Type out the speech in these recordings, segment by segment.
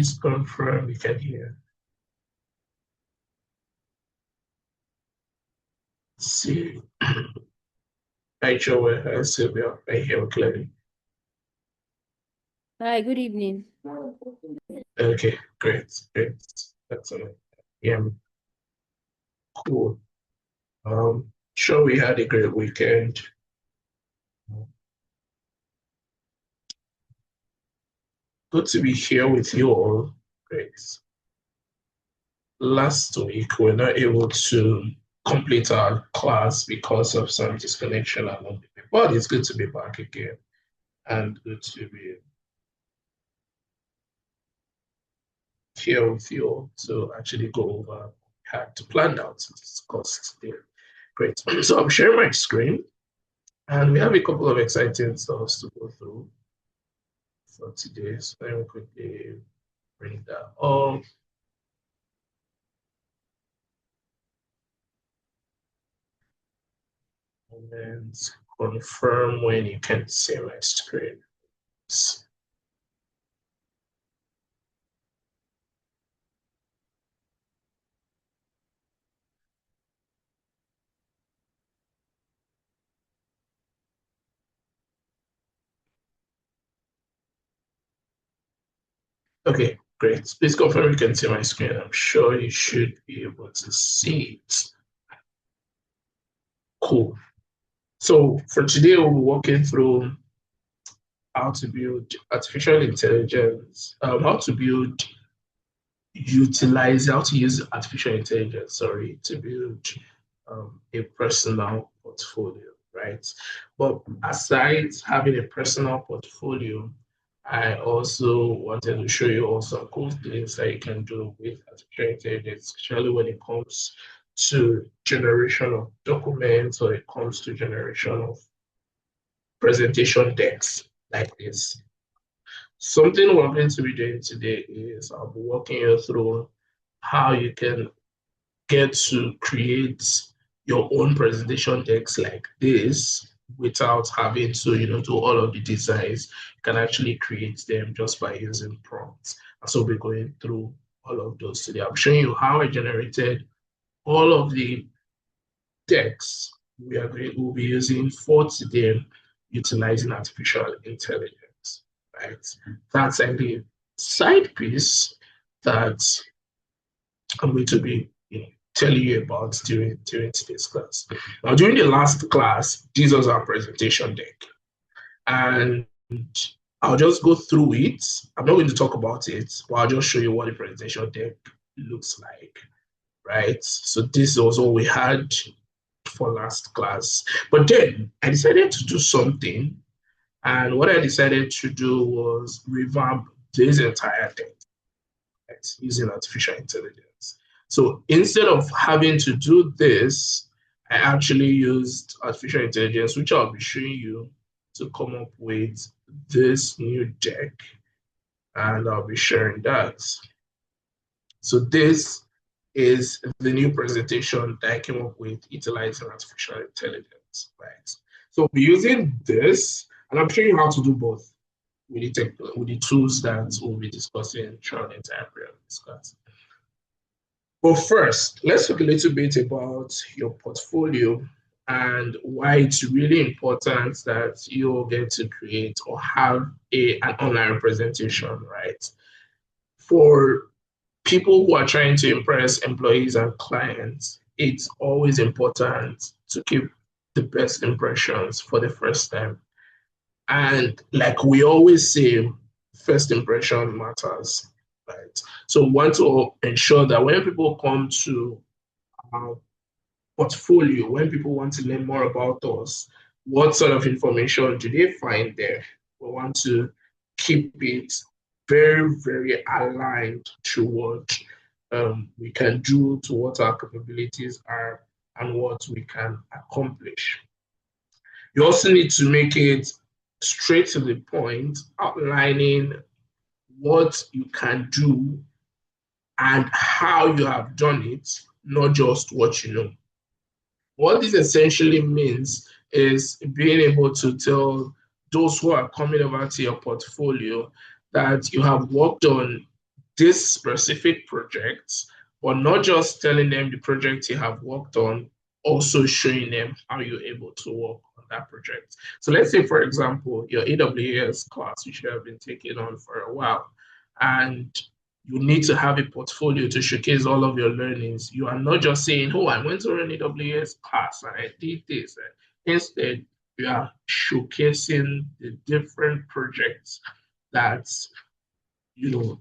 Please confirm you can hear. Let's see. Hi, Joel. Hi, Sylvia. I hear clearly. Hi, good evening. Okay, great. That's yeah, cool. Sure, we had a great weekend. Good to be here with you all. Great. Last week, we were not able to complete our class because of some disconnection along the way, but it's good to be back again and good to be here with you all to actually go over what we had to plan out to discuss today. Great. So I'm sharing my screen and we have a couple of exciting stuff to go through for today. So let me quickly bring that up. And then confirm when you can see my screen. Okay, great. Please confirm you can see my screen. I'm sure you should be able to see it. Cool. So for today, we'll be walking through how to build artificial intelligence, how to use artificial intelligence, sorry, to build a personal portfolio, right? But aside having a personal portfolio, I also wanted to show you also cool things that you can do with artificial intelligence, especially when it comes to generation of documents or it comes to generation of presentation decks like this. Something we're going to be doing today is I'll be walking you through how you can get to create your own presentation decks like this without having to, do all of the designs. You can actually create them just by using prompts. And so we're going through all of those today. I'm showing you how I generated all of the decks we'll be using for today, utilizing artificial intelligence, right? That's like the side piece that I'm going to be telling you about during today's class. Now, during the last class, this was our presentation deck. And I'll just go through it. I'm not going to talk about it, but I'll just show you what the presentation deck looks like, right? So this was all we had for last class. But then I decided to do something. And what I decided to do was revamp this entire thing, right, using artificial intelligence. So instead of having to do this, I actually used artificial intelligence, which I'll be showing you, to come up with this new deck. And I'll be sharing that. So this is the new presentation that I came up with utilizing artificial intelligence, right? So we're using this, and I'm showing you how to do both with the tools that we'll be discussing throughout the entire period of this class. But first, let's talk a little bit about your portfolio and why it's really important that you get to create or have an online representation, right? For people who are trying to impress employees and clients, it's always important to keep the best impressions for the first time. And like we always say, first impression matters, right? So we want to ensure that when people come to our portfolio, when people want to learn more about us, what sort of information do they find there? We want to keep it very, very aligned to what we can do, to what our capabilities are, and what we can accomplish. You also need to make it straight to the point, outlining what you can do and how you have done it, not just what you know. What this essentially means is being able to tell those who are coming over to your portfolio that you have worked on this specific project, but not just telling them the project you have worked on, also showing them how you're able to work on that project. So let's say, for example, your AWS class, which you have been taking on for a while, and you need to have a portfolio to showcase all of your learnings. You are not just saying, oh, I went to an AWS class and I did this. Instead, you are showcasing the different projects that you know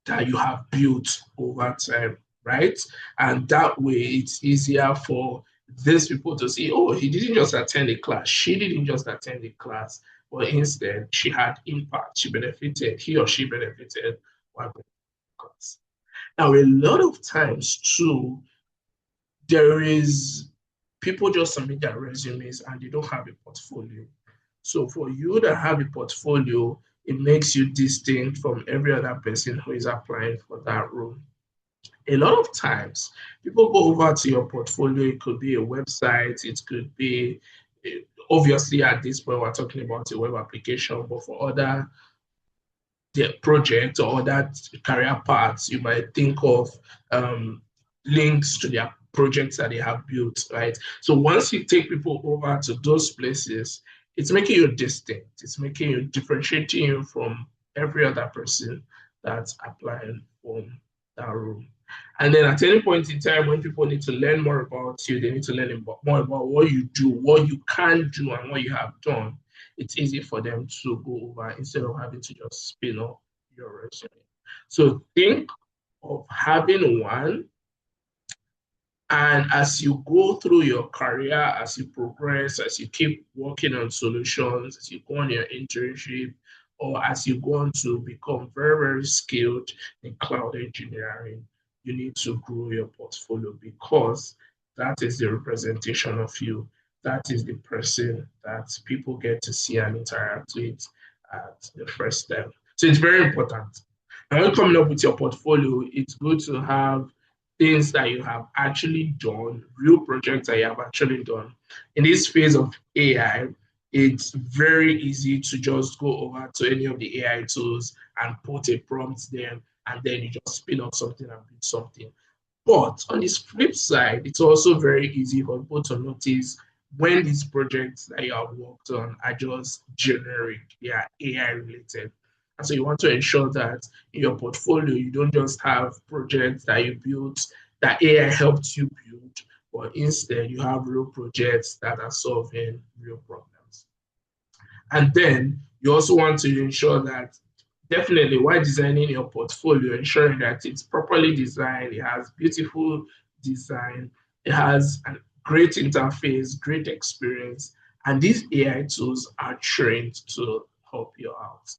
that you have built over time, right? And that way it's easier for these people to see, oh, he didn't just attend a class, she didn't just attend a class, but instead she had impact, she benefited, he or she benefited while the class. Now, a lot of times too, there is people just submit their resumes and they don't have a portfolio. So for you to have a portfolio, it makes you distinct from every other person who is applying for that role. A lot of times, people go over to your portfolio. It could be a website, it could be, obviously, at this point, we're talking about a web application, but for other the project or that career paths, you might think of um, links to their projects that they have built, right? So once you take people over to those places, it's making you distinct. It's making you differentiating you from every other person that's applying for that role. And then at any point in time, when people need to learn more about you, they need to learn more about what you do, what you can do, and what you have done. It's easy for them to go over instead of having to just spin up your resume. So think of having one, and as you go through your career, as you progress, as you keep working on solutions, as you go on your internship, or as you go on to become very, very skilled in cloud engineering, you need to grow your portfolio because that is the representation of you. That is the person that people get to see and interact with at the first step. So it's very important. And when coming up with your portfolio, it's good to have things that you have actually done, real projects that you have actually done. In this phase of AI, it's very easy to just go over to any of the AI tools and put a prompt there, and then you just spin up something and build something. But on this flip side, it's also very easy for people to notice when these projects that you have worked on are just generic, they are AI related. And so you want to ensure that in your portfolio, you don't just have projects that you built that AI helped you build, but instead you have real projects that are solving real problems. And then you also want to ensure that definitely while designing your portfolio, ensuring that it's properly designed, it has beautiful design, it has a great interface, great experience, and these AI tools are trained to help you out.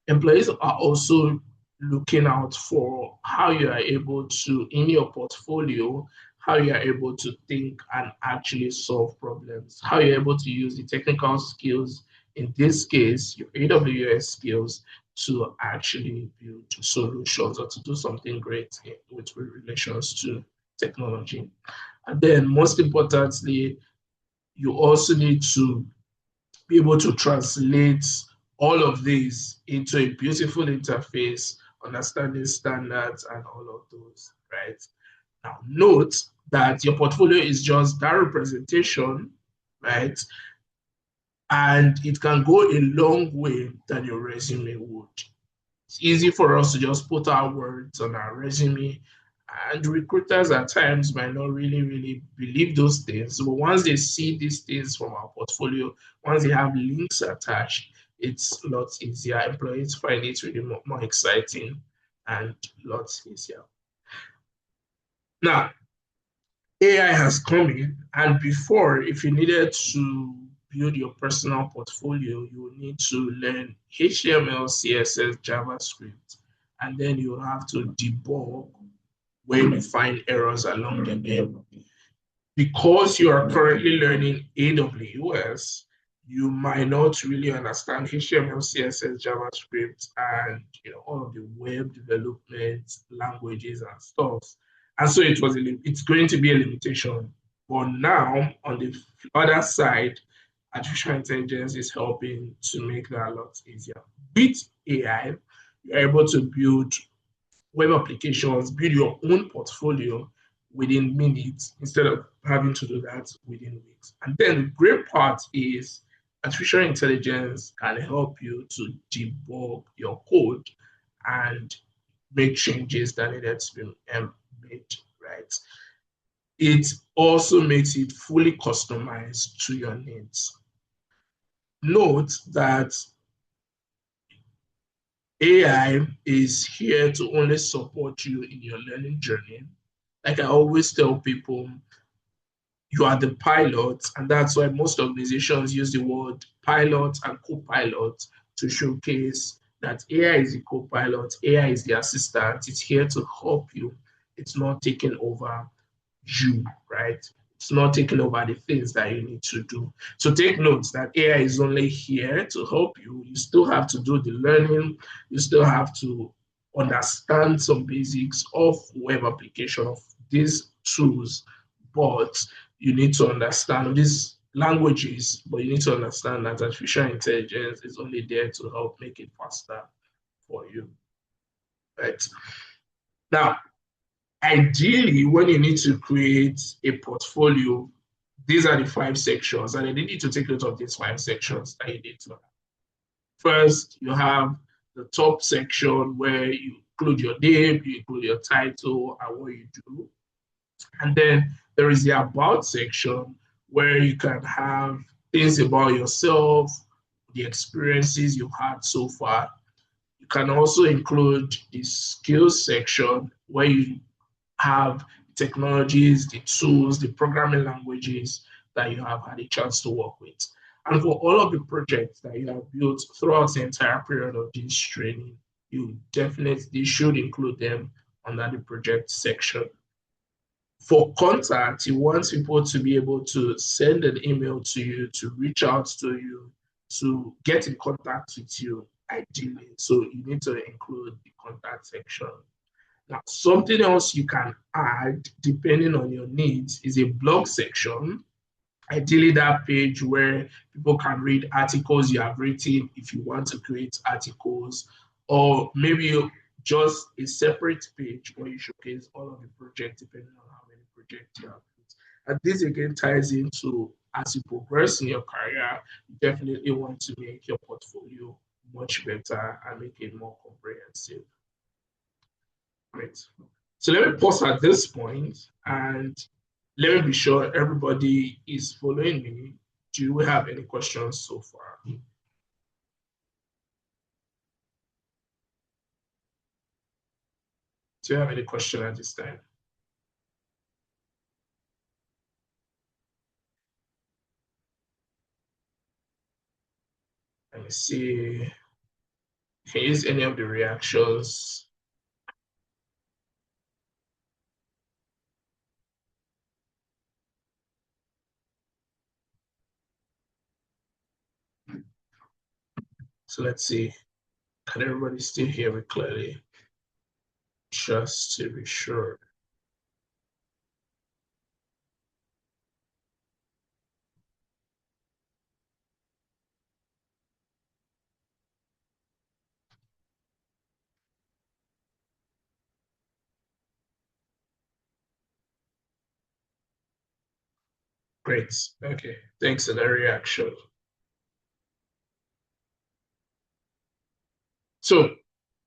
Employees are also looking out for how you are able to, in your portfolio, how you are able to think and actually solve problems, how you're able to use the technical skills, in this case, your AWS skills, to actually build solutions or to do something great with relations to technology. And then, most importantly, you also need to be able to translate all of these into a beautiful interface, understanding standards and all of those, right? Now, note that your portfolio is just that representation, right? And it can go a long way than your resume would. It's easy for us to just put our words on our resume, and recruiters at times might not really believe those things. But once they see these things from our portfolio, once they have links attached, it's a lot easier. Employees find it really more exciting and lots easier. Now, AI has come in, and before, if you needed to build your personal portfolio, you would need to learn HTML, CSS, JavaScript, and then you have to debug when you find errors along the way. Because you are currently learning AWS, you might not really understand HTML, CSS, JavaScript, and all of the web development languages and stuff. And so it's going to be a limitation. But now, on the other side, artificial intelligence is helping to make that a lot easier. With AI, you're able to build web applications, build your own portfolio within minutes instead of having to do that within weeks. And then the great part is artificial intelligence can help you to debug your code and make changes that needed to be made, right? It also makes it fully customized to your needs. Note that AI is here to only support you in your learning journey. Like I always tell people, you are the pilot, and that's why most organizations use the word pilot and co-pilot to showcase that AI is the co-pilot, AI is the assistant, it's here to help you, it's not taking over you, right? It's not taking over the things that you need to do. So take note that AI is only here to help you. You still have to do the learning. You still have to understand some basics of web application of these tools, but you need to understand these languages, but you need to understand that artificial intelligence is only there to help make it faster for you, right? Now, ideally, when you need to create a portfolio, these are the 5 sections, and you need to take note of these 5 sections that you need to have. First, you have the top section where you include your name, you include your title, and what you do. And then there is the about section where you can have things about yourself, the experiences you've had so far. You can also include the skills section where you have technologies, the tools, the programming languages that you have had a chance to work with. And for all of the projects that you have built throughout the entire period of this training, you definitely should include them under the project section. For contact, you want people to be able to send an email to you, to reach out to you, to get in contact with you, ideally. So you need to include the contact section. Now, something else you can add, depending on your needs, is a blog section. Ideally, that page where people can read articles you have written if you want to create articles, or maybe just a separate page where you showcase all of the projects, depending on how many projects you have. And this again ties into as you progress in your career, you definitely want to make your portfolio much better and make it more comprehensive. Great. So let me pause at this point and let me be sure everybody is following me. Do we have any questions so far? Do you have any question at this time? Let me see. Can you use any of the reactions? So let's see. Can everybody still hear me clearly? Just to be sure. Great. Okay. Thanks for the reaction. So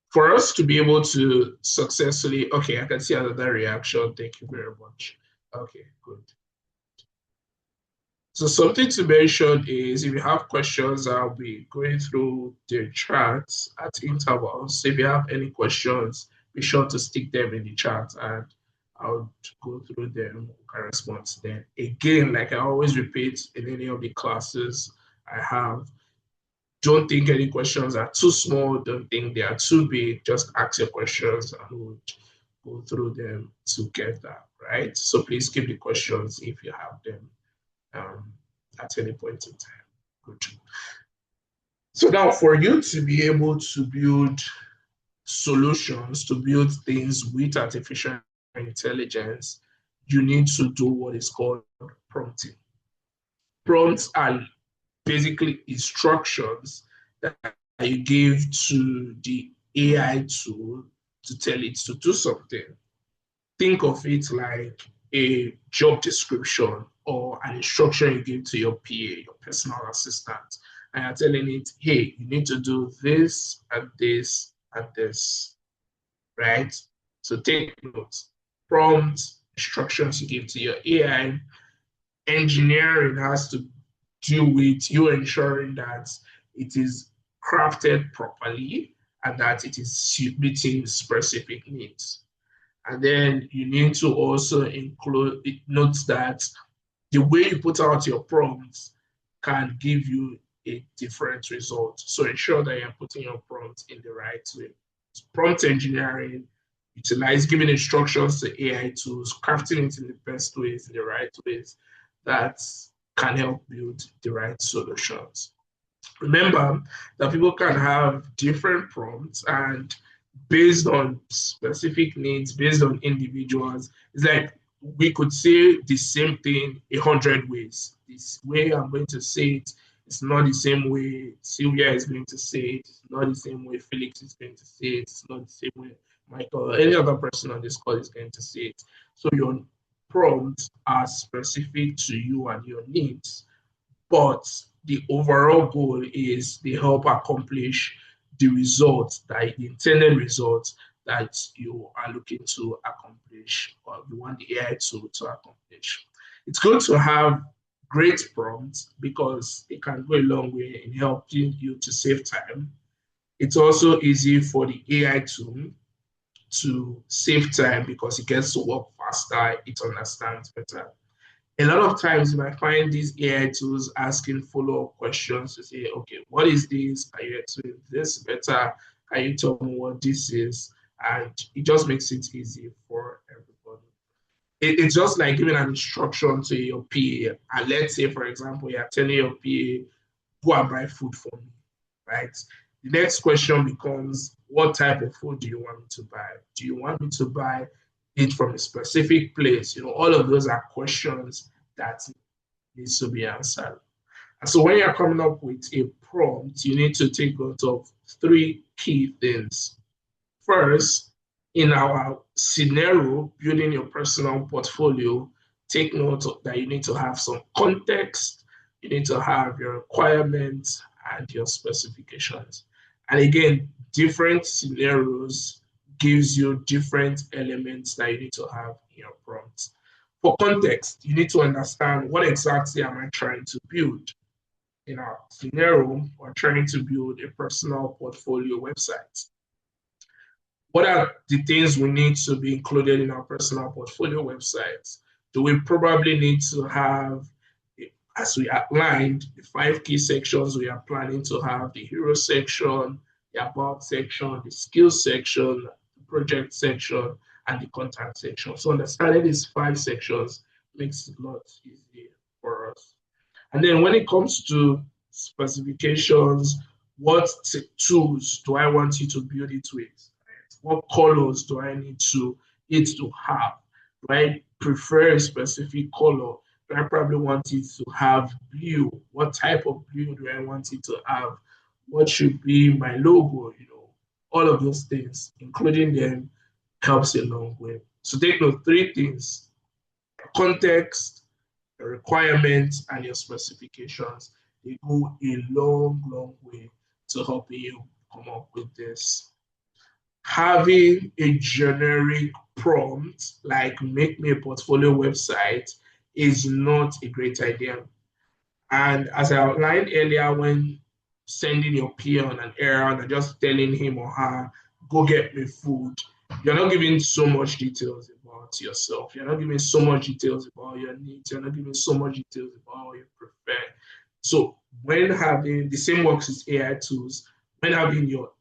for us to be able to successfully, okay, I can see another reaction. Thank you very much. Okay, good. So something to mention is if you have questions, I'll be going through the charts at intervals. So if you have any questions, be sure to stick them in the chat and I'll go through them and respond to them. Again, like I always repeat in any of the classes I have, don't think any questions are too small, don't think they are too big, just ask your questions and we'll go through them together, right? So please keep the questions if you have them um, at any point in time. Good. So now for you to be able to build solutions, to build things with artificial intelligence, you need to do what is called prompting. Prompts are basically instructions that you give to the AI tool to tell it to do something. Think of it like a job description or an instruction you give to your PA, your personal assistant, and you're telling it, hey, you need to do this and this and this, right? So take notes. Prompt instructions you give to your AI. Engineering has to do with you ensuring that it is crafted properly and that it is meeting specific needs. And then you need to also include, it notes that the way you put out your prompts can give you a different result. So ensure that you're putting your prompt in the right way. Prompt engineering, utilize giving instructions to AI tools, crafting it in the best ways, in the right ways that can help build the right solutions. Remember that people can have different prompts and based on specific needs, based on individuals, it's like we could say the same thing 100 ways. This way I'm going to say it, it's not the same way Sylvia is going to say it, it's not the same way Felix is going to say it, it's not the same way Michael or any other person on this call is going to say it. So your prompts are specific to you and your needs, but the overall goal is they help accomplish the results, that the intended results that you are looking to accomplish or you want the AI to accomplish. It's good to have great prompts because it can go a long way in helping you to save time. It's also easy for the AI to save time because it gets to work faster, it understands better. A lot of times you might find these AI tools asking follow-up questions to say, okay, what is this? Can you explain this better? Can you tell me what this is? And it just makes it easy for everybody. It's just like giving an instruction to your PA. And let's say, for example, you're telling your PA, go and buy food for me, right? The next question becomes, what type of food do you want me to buy? Do you want me to buy it from a specific place? All of those are questions that needs to be answered. And so when you're coming up with a prompt, you need to take note of three key things. First, in our scenario, building your personal portfolio, take note that you need to have some context, you need to have your requirements and your specifications. And again, different scenarios gives you different elements that you need to have in your prompt. For context, you need to understand what exactly am I trying to build. In our scenario, we're trying to build a personal portfolio website. What are the things we need to be included in our personal portfolio websites? Do we probably need to have, as we outlined, the 5 key sections we are planning to have: the hero section, the about section, the skills section, the project section, and the contact section. So understanding these 5 sections makes it a lot easier for us. And then when it comes to specifications, what tools do I want you to build it with? What colors do I need it to have? Do I prefer a specific color? Do I probably want it to have blue? What type of blue do I want it to have? What should be my logo? All of those things, including them, helps a long way. So take note, 3 things: context, the requirements, and your specifications. They go a long, long way to help you come up with this. Having a generic prompt like make me a portfolio website is not a great idea. And as I outlined earlier, when sending your peer on an errand and just telling him or her, go get me food, you're not giving so much details about yourself. You're not giving so much details about your needs. You're not giving so much details about what you prefer. So when having the same works with AI tools, when having your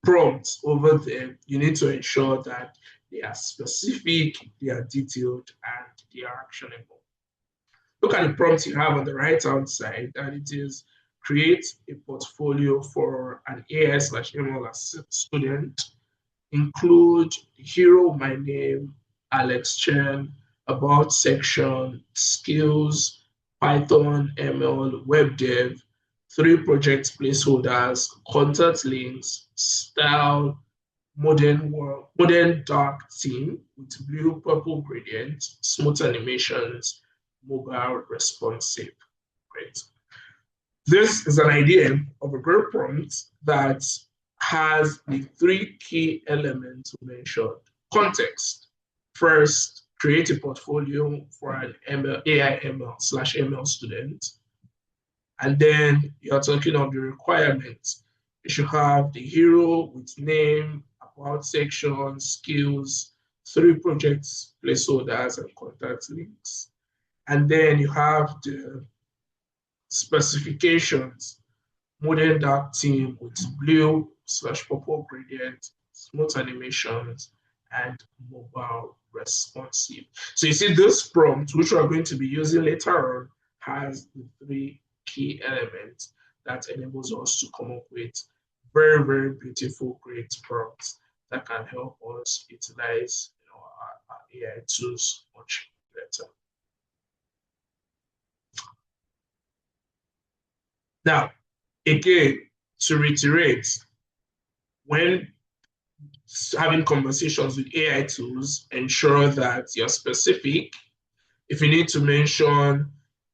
prompts over there, you need to ensure that they are specific, they are detailed, and they are actionable. Look at the prompt you have on the right-hand side, and it is create a portfolio for an AI/ML student. Include hero, my name, Alex Chen, about section, skills, Python, ML, web dev, 3 project placeholders, contact links, style, modern dark theme with blue purple gradient, smooth animations, mobile responsive. Great. This is an idea of a great prompt that has the three key elements we mentioned. Context. First, create a portfolio for an AI ML/ML student. And then you're talking of the requirements. You should have the hero with name, about section, skills, three projects, placeholders, and contact links. And then you have the specifications, modern dark theme with blue/purple gradient, smooth animations, and mobile responsive. So you see this prompt, which we're going to be using later on, has the three key elements that enables us to come up with very, very beautiful, great prompts that can help us utilize our AI tools much better. Now, again, to reiterate, when having conversations with AI tools, ensure that you're specific. If you need to mention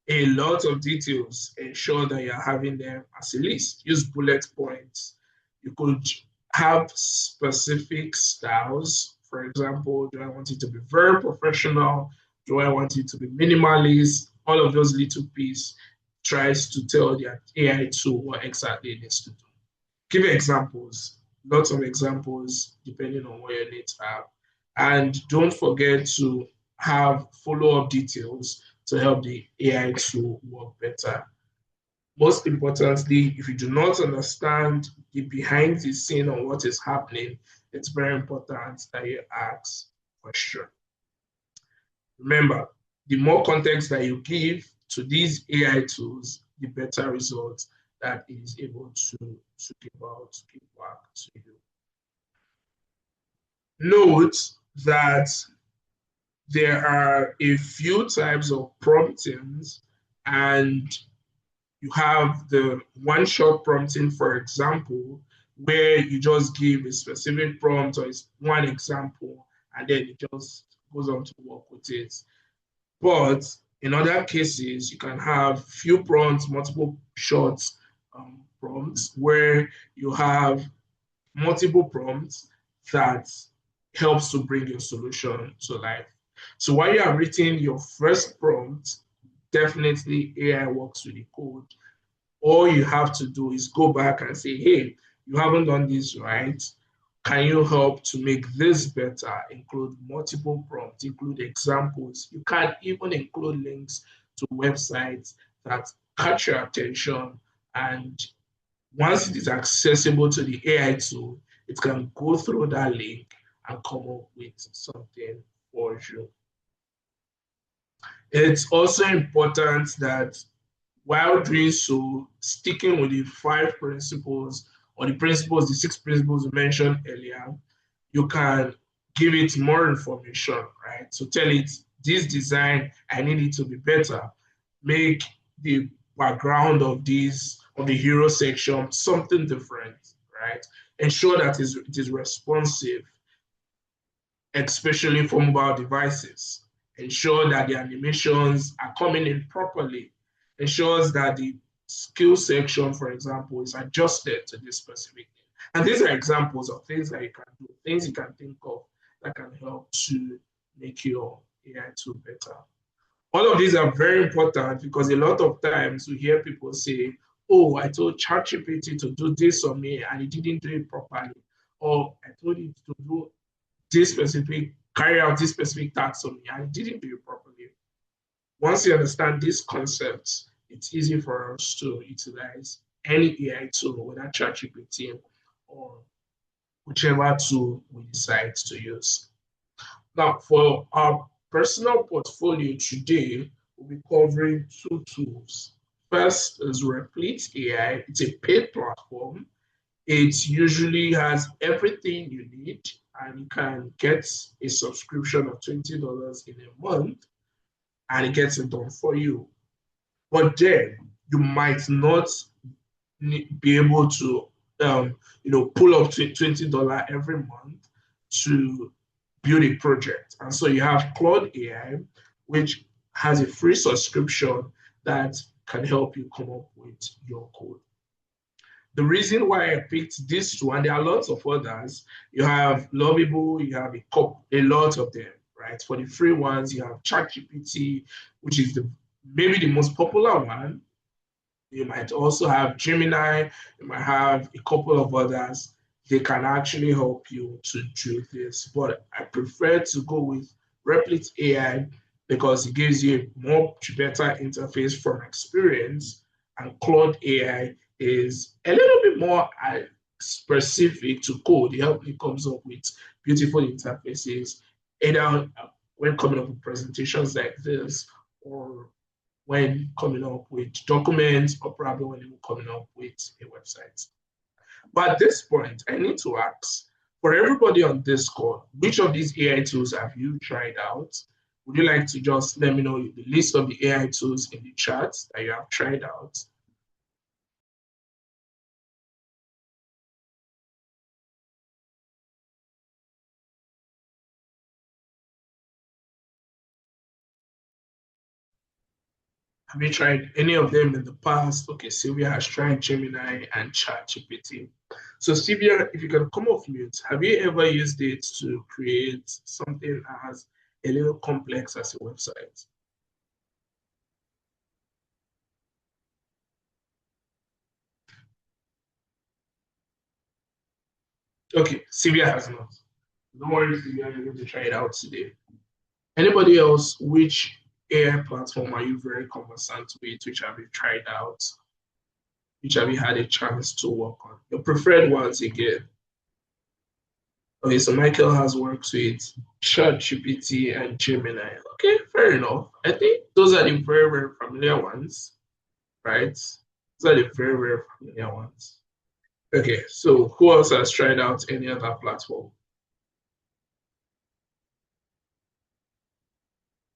a lot of details, ensure that you're having them as a list. Use bullet points. You could have specific styles. For example, do I want it to be very professional? Do I want it to be minimalist? All of those little pieces tries to tell the AI tool what exactly it needs to do. Give examples, lots of examples, depending on what your needs are. And don't forget to have follow-up details to help the AI tool work better. Most importantly, if you do not understand the behind the scene on what is happening, it's very important that you ask questions. Remember, the more context that you give to these AI tools, the better results that it is able to give out, to give back to you. Note that there are a few types of promptings, and you have the one-shot prompting, for example, where you just give a specific prompt or one example, and then it just goes on to work with it. But in other cases, you can have few prompts, multiple shots prompts, where you have multiple prompts that helps to bring your solution to life. So while you have written your first prompt, definitely AI works with the code. All you have to do is go back and say, hey, you haven't done this right. Can you help to make this better? Include multiple prompts, include examples. You can even include links to websites that catch your attention. And once it is accessible to the AI tool, it can go through that link and come up with something for you. It's also important that while doing so, sticking with the 5 principles or the 6 principles we mentioned earlier, you can give it more information, right? So tell it this design, I need it to be better. Make the background of the hero section something different, right? Ensure that it is responsive, especially for mobile devices. Ensure that the animations are coming in properly. Ensures that the skill section, for example, is adjusted to this specific thing. And these are examples of things that you can do, things you can think of that can help to make your AI tool better. All of these are very important because a lot of times we hear people say, oh, I told ChatGPT to do this on me and it didn't do it properly. Or I told it to do carry out this specific task on me and it didn't do it properly. Once you understand these concepts, it's easy for us to utilize any AI tool, whether ChatGPT or whichever tool we decide to use. Now, for our personal portfolio today, we'll be covering 2 tools. First is Replit AI. It's a paid platform. It usually has everything you need, and you can get a subscription of $20 in a month, and it gets it done for you. But then you might not be able to pull up to $20 every month to build a project. And so you have Claude AI, which has a free subscription that can help you come up with your code. The reason why I picked these two, and there are lots of others, you have Lovable, you have a lot of them, right? For the free ones, you have ChatGPT, which is maybe the most popular one. You might also have Gemini, you might have a couple of others. They can actually help you to do this. But I prefer to go with Replit AI because it gives you a better interface from experience. And Claude AI is a little bit more specific to code. It helps me comes up with beautiful interfaces, either when coming up with presentations like this or when coming up with documents or probably when you're coming up with a website. But at this point, I need to ask for everybody on this call, which of these AI tools have you tried out? Would you like to just let me know the list of the AI tools in the chat that you have tried out? Have you tried any of them in the past? Okay, Sylvia has tried Gemini and ChatGPT. So, Sylvia, if you can come off mute, have you ever used it to create something as a little complex as a website? Okay, Sylvia has not. No worries, Sylvia, you're going to try it out today. Anybody else, which AI platform are you very conversant with? Which have you tried out? Which have you had a chance to work on? Your preferred ones again. Okay, so Michael has worked with ChatGPT and Gemini. Okay, fair enough. I think those are the very, very familiar ones, right? Those are the very, very familiar ones. Okay, so who else has tried out any other platform?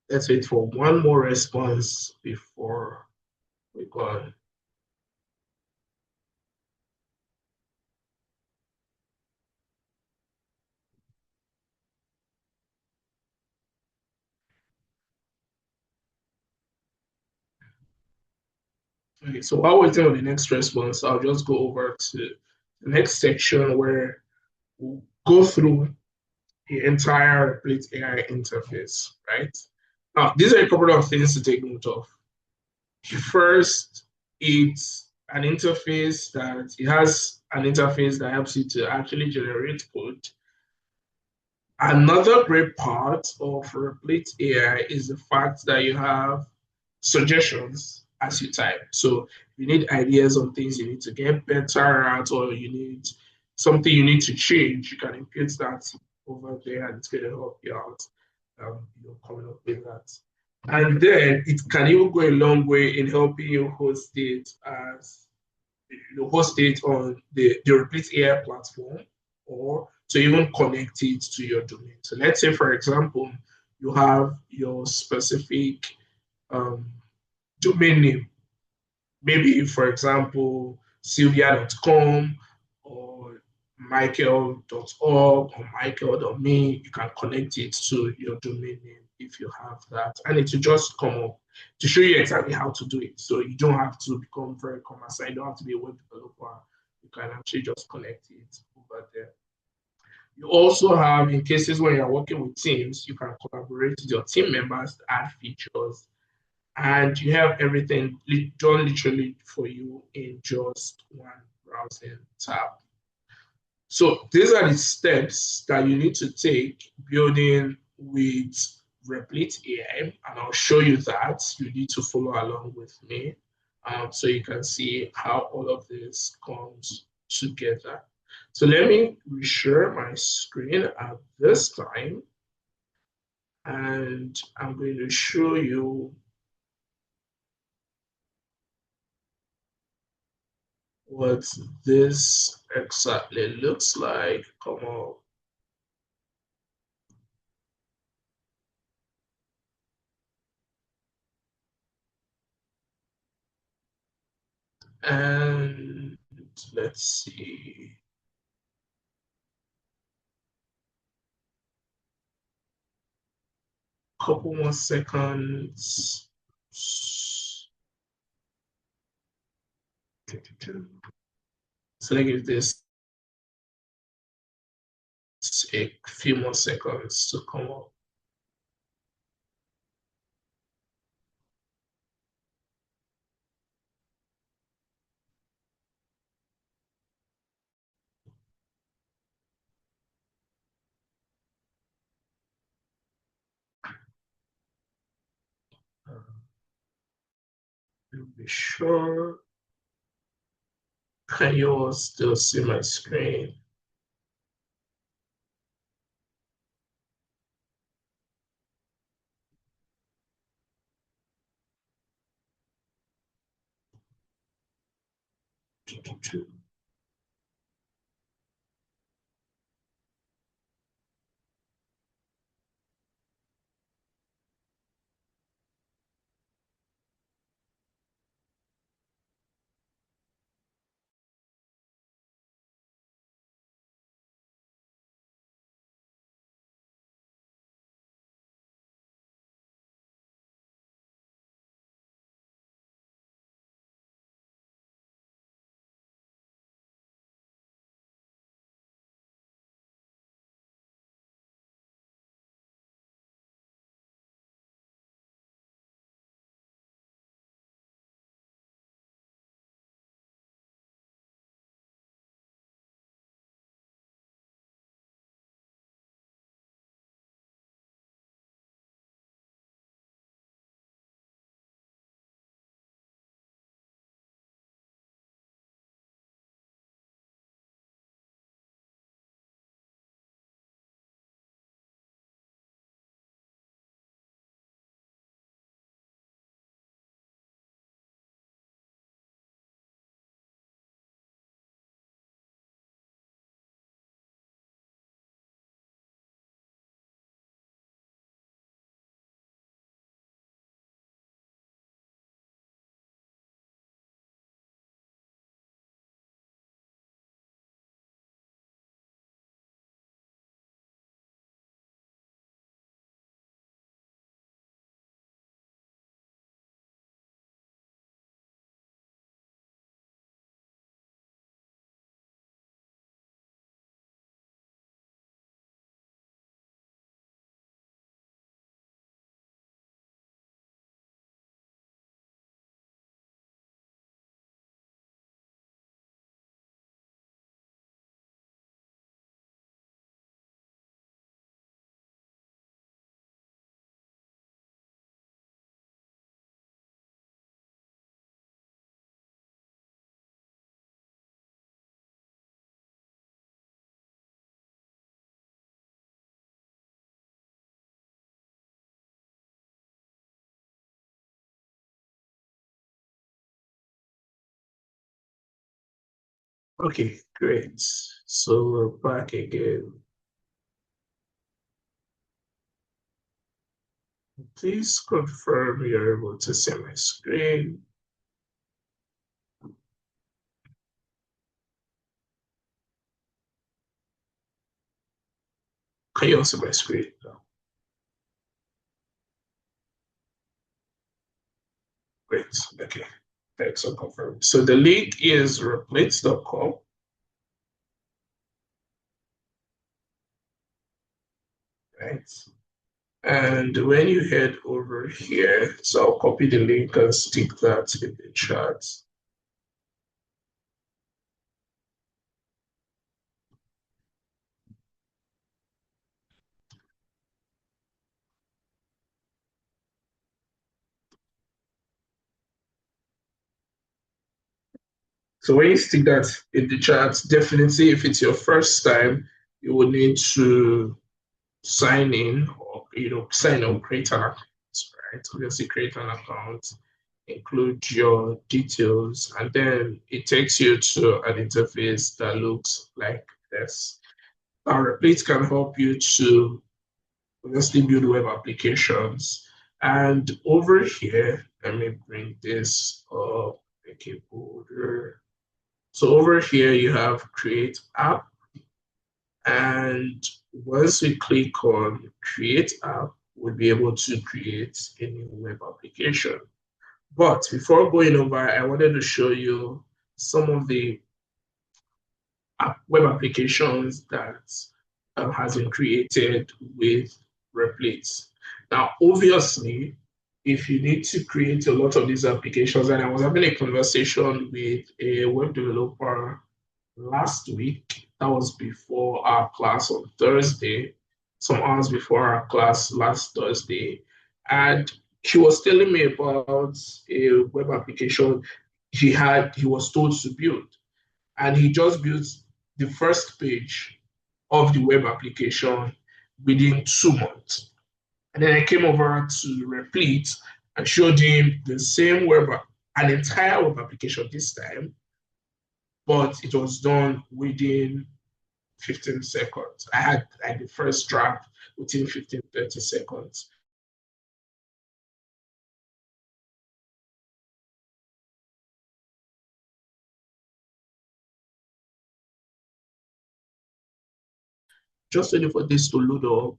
Let's wait for one more response before we go on. Okay, so while waiting on the next response, I'll just go over to the next section where we'll go through the entire Replit AI interface, right? Now, these are a couple of things to take note of. First, it's an interface that it has an interface that helps you to actually generate code. Another great part of Replit AI is the fact that you have suggestions as you type. So you need ideas on things you need to get better at, or you need something you need to change. You can input that over there, and it's going to help you out. Coming up with that. And then it can even go a long way in helping you host it as host it on the Replit AI platform or to even connect it to your domain. So let's say, for example, you have your specific um, domain name. Maybe, for example, sylvia.com or michael.org or michael.me. You can connect it to your domain name if you have that. And it will just come up to show you exactly how to do it. So you don't have to become very commercial. You don't have to be a web developer. You can actually just connect it over there. You also have, in cases when you're working with teams, you can collaborate with your team members to add features and you have everything done literally for you in just one browsing tab. So these are the steps that you need to take building with Replit AI, and I'll show you that. You need to follow along with me so you can see how all of this comes together. So let me reshare my screen at this time, and I'm going to show you what this exactly looks like. Come on. And let's see. Couple more seconds. So I give this a few more seconds to come up. To be sure. Can you all still see my screen? Okay, great. So we're back again. Please confirm you're able to see my screen. Can you also see my screen? No. Great. Okay. Thanks for confirming. So the link is replit.com. Right. And when you head over here, so I'll copy the link and stick that in the chat. So when you stick that in the chat, definitely if it's your first time, you will need to sign in or sign up, create an account, right? Obviously create an account, include your details, and then it takes you to an interface that looks like this. Our Replit can help you to obviously build web applications. And over here, let me bring this up, make it bolder. So over here, you have create app. And once we click on create app, we'll be able to create a new web application. But before going over, I wanted to show you some of the web applications that has been created with Replit. Now, obviously, if you need to create a lot of these applications, and I was having a conversation with a web developer last week, that was before our class on Thursday, some hours before our class last Thursday, and he was telling me about a web application he was told to build, and he just built the first page of the web application within 2 months. And then I came over to Replit and showed him the same an entire web application this time, but it was done within 15 seconds. I had like the first draft within 15, 30 seconds. Just waiting for this to load up.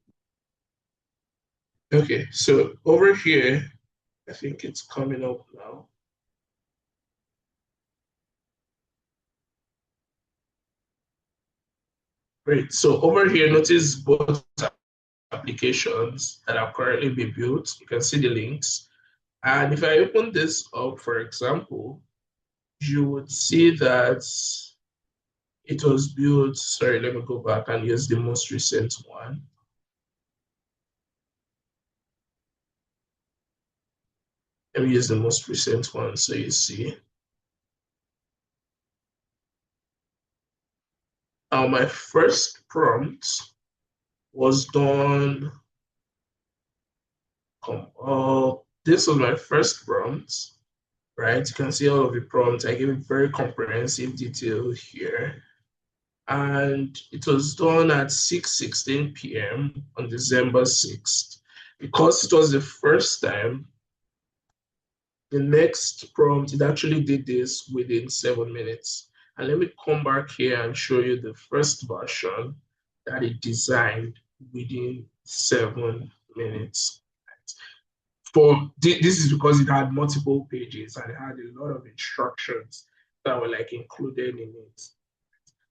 Okay, so over here, I think it's coming up now. Great. So over here, notice both applications that are currently being built. You can see the links. And if I open this up, for example, you would see that it was built. Sorry, let me go back and use the most recent one. Let me use the most recent one so you see. My first prompt was done. This was my first prompt, right? You can see all of the prompts. I gave it very comprehensive detail here. And it was done at 6:16 p.m. on December 6th. Because it was the first time, the next prompt, it actually did this within 7 minutes. And let me come back here and show you the first version that it designed within 7 minutes. This is because it had multiple pages and it had a lot of instructions that were like included in it.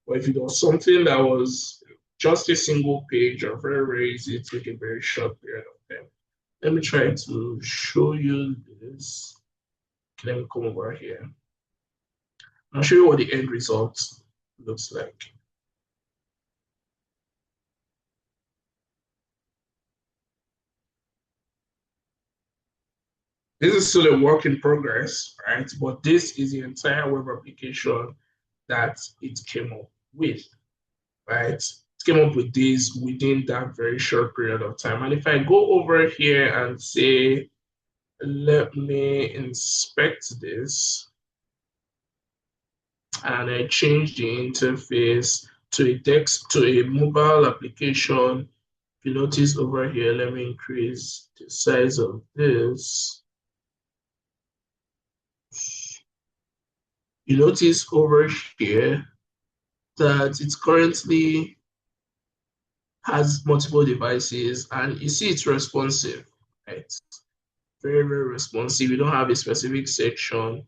But if it was something that was just a single page or very, very easy, it took a very short period of time. Let me try to show you this. Let me come over here. I'll show you what the end result looks like. This is still a work in progress, right? But this is the entire web application that it came up with, right? It came up with this within that very short period of time. And if I go over here and say, let me inspect this, and I change the interface to a mobile application. If you notice over here, let me increase the size of this. You notice over here that it currently has multiple devices, and you see it's responsive, right? Very, very responsive. You don't have a specific section,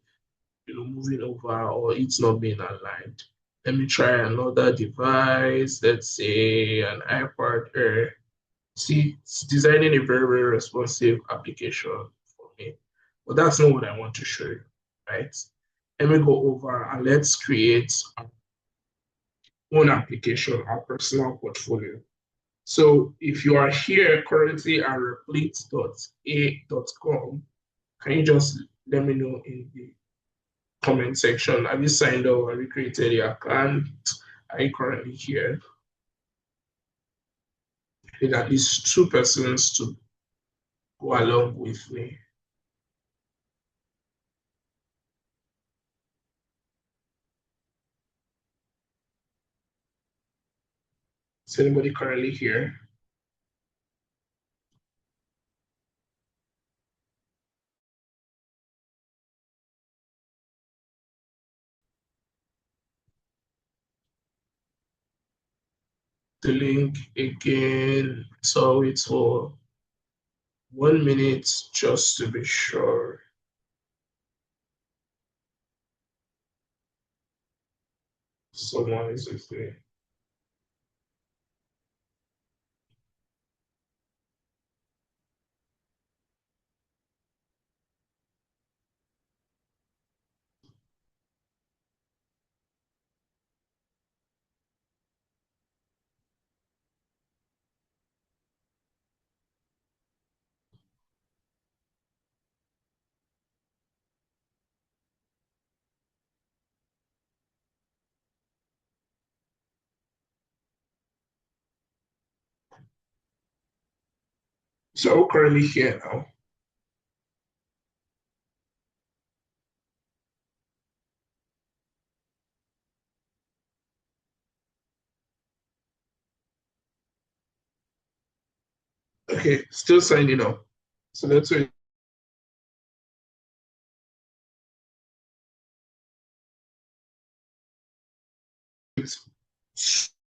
moving over or it's not being aligned. Let me try another device, let's say an iPad Air. See, it's designing a very, very responsive application for me. But that's not what I want to show you, right? Let me go over and let's create our own application, our personal portfolio. So if you are here currently at replit.a.com, can you just let me know in the comment section? Have you signed up? Have you created your account? Are you currently here? I need at least 2 persons to go along with me. Is anybody currently here? the link again. So it's for 1 minute just to be sure. Someone is with me. So currently here now. Okay, still signing up. So let's wait.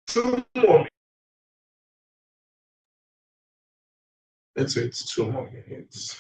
Two more. Let's wait 2 more minutes.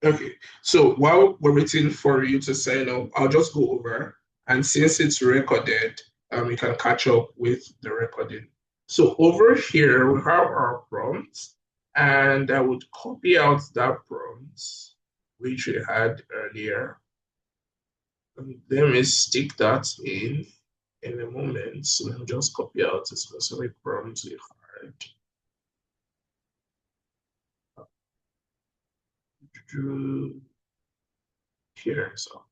Okay, so while we're waiting for you to sign up, I'll just go over. And since it's recorded, you can catch up with the recording. So over here, we have our prompt, and I would copy out that prompt, which we had earlier. And let me stick that in a moment. So let me just copy out a specific prompt we had. Here, so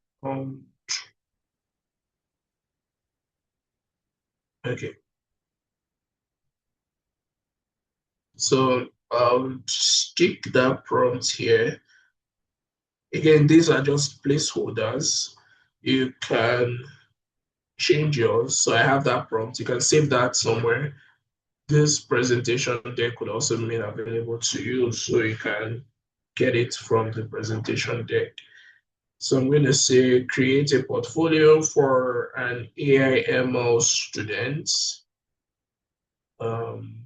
okay. So I'll stick that prompt here. Again, these are just placeholders. You can change yours. So I have that prompt. You can save that somewhere. This presentation deck could also be made available to you so you can get it from the presentation deck. So I'm going to say create a portfolio for an AI/ML student. Um,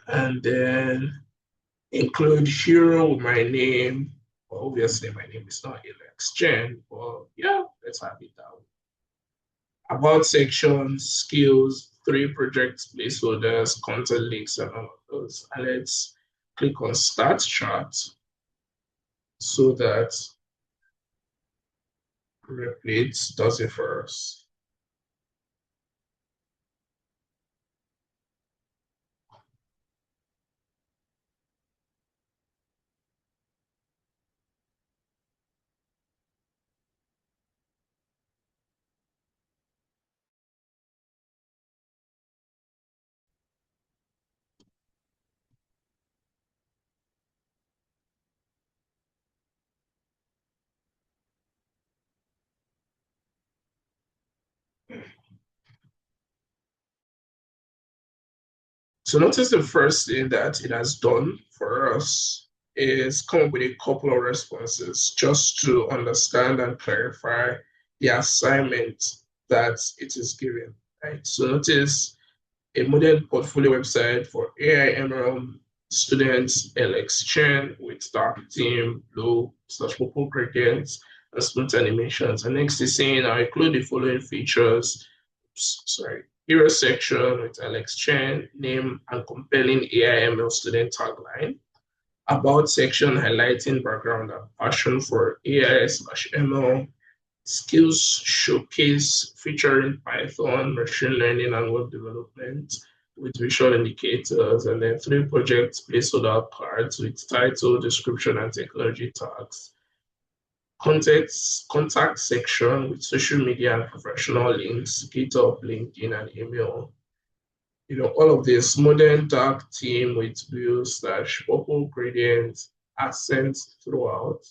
and then include hero with my name. Well, obviously, my name is not Alex Chen, but yeah, let's have it down. About section, skills, 3 project placeholders, content links, and all of those. And let's click on Start Chart so that Replit does it for us. So notice the first thing that it has done for us is come up with a couple of responses just to understand and clarify the assignment that it is given. Right. So notice a model portfolio website for AI/ML students, LX Chen with dark theme, blue slash purple gradients, and smooth animations. And next is saying I include the following features. Sorry, hero section with Alex Chen, name and compelling AI/ML student tagline. About section highlighting background and passion for AI/ML skills showcase featuring Python, machine learning, and web development with visual indicators, and then 3 project placeholder cards with title, description, and technology tags. Contact section with social media and professional links, GitHub, LinkedIn, and email. All of this modern dark theme with blue slash purple gradient accents throughout,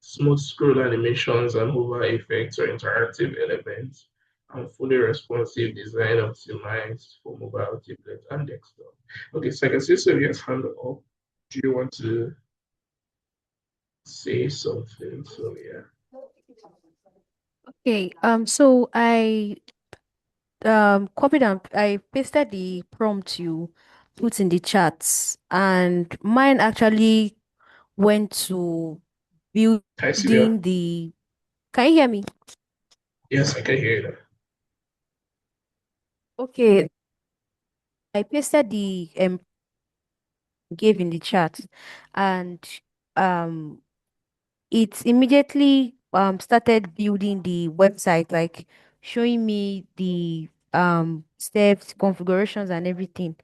smooth scroll animations and hover effects or interactive elements. and fully responsive design optimized for mobile, tablet, and desktop. Okay, so I can see Sylvia's hand up. Do you want to say something, Sylvia? Okay, so I copied and I pasted the prompt you put in the chats, and mine actually went to Hi, Sylvia. building the. Can you hear me? Yes, I can hear you. Okay, I pasted the gave in the chat, and um it immediately started building the website, like showing me the steps, configurations, and everything.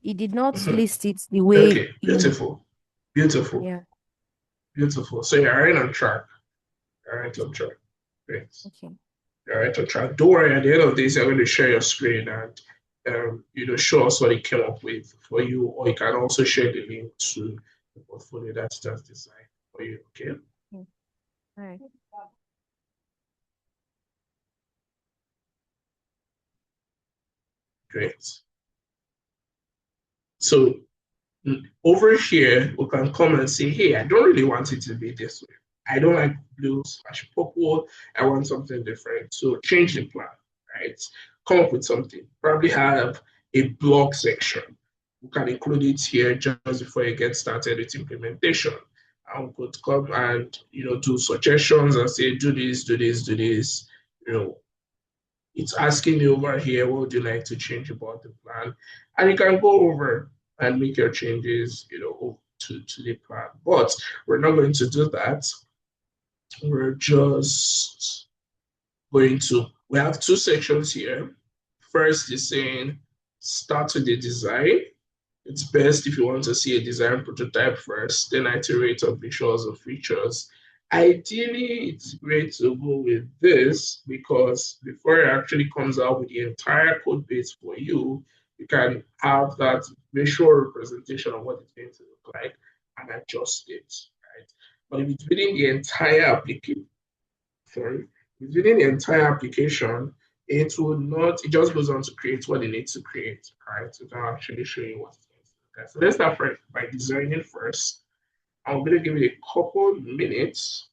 It did not Mhm. list it the way Okay, you. beautiful, beautiful, Yeah. beautiful. So you're right on track. You're right on track. Great. Okay. You're right on track. Don't worry. At the end of this, I'm going to share your screen and show us what it came up with for you, or you can also share the link to the portfolio that's just designed for you. Okay. Mm. All right. Great. So over here, we can come and say, hey, I don't really want it to be this way. I don't like blue/purple. I want something different. So change the plan, right? Come up with something. Probably have a blog section. We can include it here just before you get started with implementation. And we could come and do suggestions and say, do this, do this, do this. You know, it's asking you over here, what would you like to change about the plan? And you can go over and make your changes, to the plan. But we're not going to do that. We're just we have two sections here. First is saying start with the design. It's best if you want to see a design prototype first, then iterate on visuals or features. Ideally, it's great to go with this because before it actually comes out with the entire code base for you, you can have that visual representation of what it's going to look like and adjust it, right? But if it's within the entire application, sorry, within the entire application, it will not, it just goes on to create what it needs to create, right? So that'll actually show you what it is. Okay, so let's start by designing first. I'm going to give it a couple minutes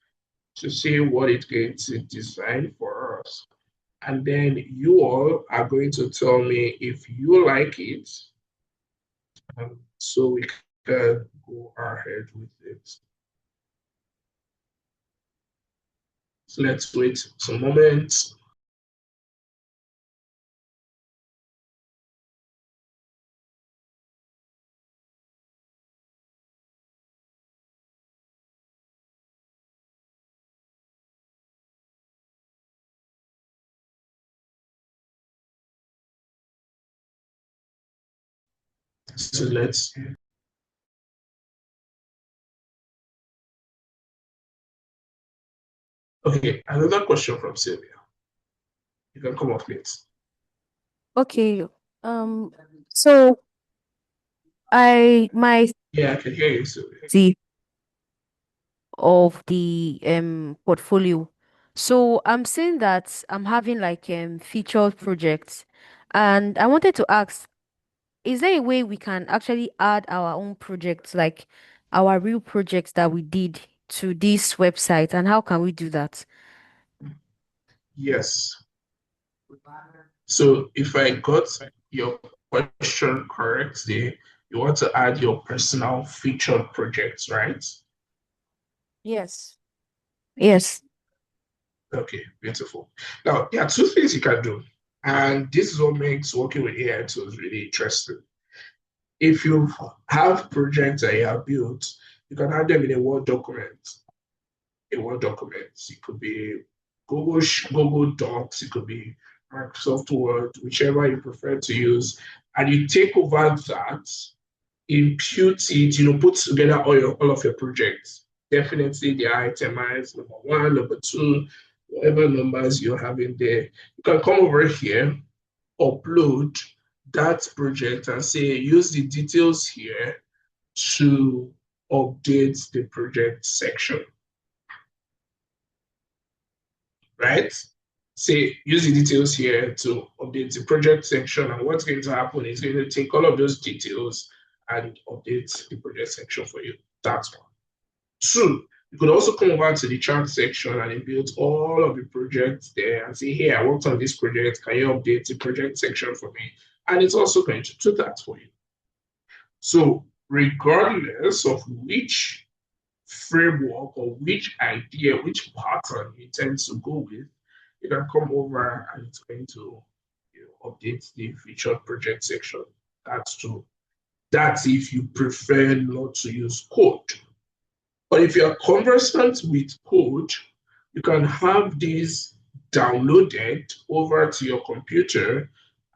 to see what it's going to design for us. And then you all are going to tell me if you like it, so we can go ahead with it. So let's wait some moments. So let's, okay, another question from Sylvia. You can come off mute. Okay. So I my Yeah, I can hear you, Sylvia. the of the portfolio. So I'm saying that I'm having like featured projects, and I wanted to ask, is there a way we can actually add our own projects, like our real projects that we did, to this website, and how can we do that? Yes. So if I got your question correctly, you want to add your personal featured projects, right? Yes. Yes. Okay, beautiful. Now, there are two things you can do. And this is what makes working with AI tools really interesting. If you have projects that you have built, you can add them in a Word document. A Word document. It could be Google Docs, it could be Microsoft Word, whichever you prefer to use. And you take over that, impute it, put together all of your projects. Definitely they are itemized, number one, number two, whatever numbers you have in there. You can come over here, upload that project and say, use the details here to update the project section, right? say use the details here to update the project section. And what's going to happen is going to take all of those details and update the project section for you. That's one. Two, you could also come over to the chart section and input all of the projects there and say, hey, I worked on this project. Can you update the project section for me? And it's also going to do that for you. So regardless of which framework or which idea, which pattern you intend to go with, you can come over and it's going to update the featured project section. That's true. That's if you prefer not to use code. But if you're conversant with code, you can have these downloaded over to your computer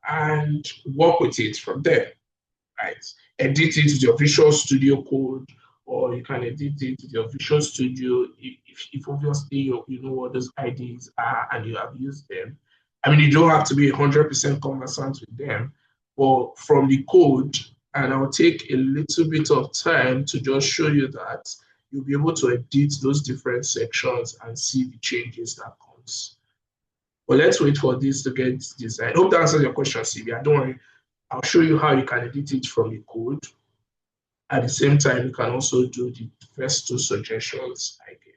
and work with it from there, right? Edit it with your Visual Studio Code, or you can edit it with your Visual Studio if obviously you know what those IDs are and you have used them. I mean, you don't have to be 100% conversant with them, but from the code, and I'll take a little bit of time to just show you that you'll be able to edit those different sections and see the changes that comes. But let's wait for this to get designed. Hope that answers your question, Sylvia. Don't worry. I'll show you how you can edit it from the code. At the same time, you can also do the first two suggestions I gave.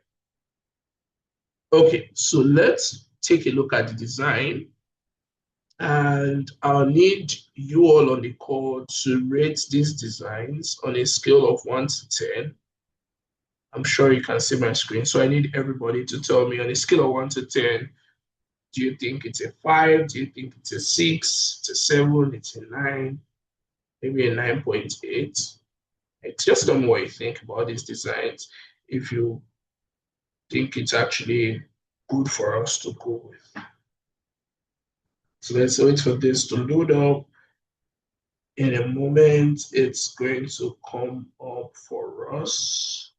Okay, so let's take a look at the design. And I'll need you all on the call to rate these designs on a scale of 1 to 10. I'm sure you can see my screen. So I need everybody to tell me on a scale of 1 to 10, do you think it's a 5? Do you think it's a 6? It's a 7? It's a 9? Maybe a 9.8? It's just tell me what you think about these designs. If you think it's actually good for us to go with. So let's wait for this to load up. In a moment, it's going to come up for us.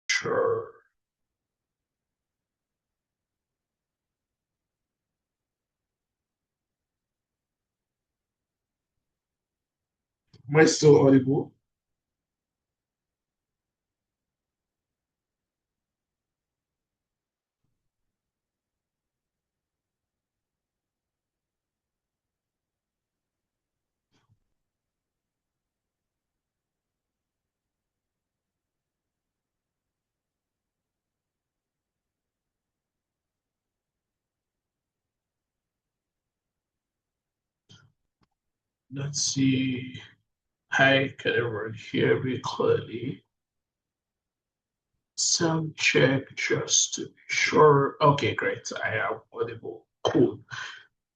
Sure. Am I still audible? Let's see. Hi, can everyone hear me clearly? Sound check just to be sure. Okay, great. I am audible. Cool.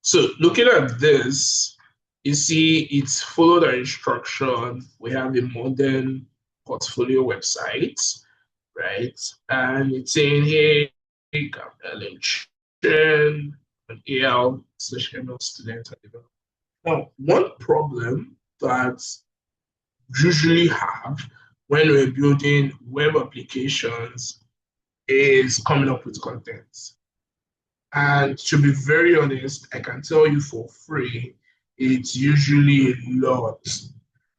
So looking at this, you see it's followed our instruction. We have a modern portfolio website, right? And it's saying, hey, I'm Ellen Chen. AL/ML student and developer. Now, one problem that usually have when we're building web applications is coming up with content. And to be very honest, I can tell you for free, it's usually a lot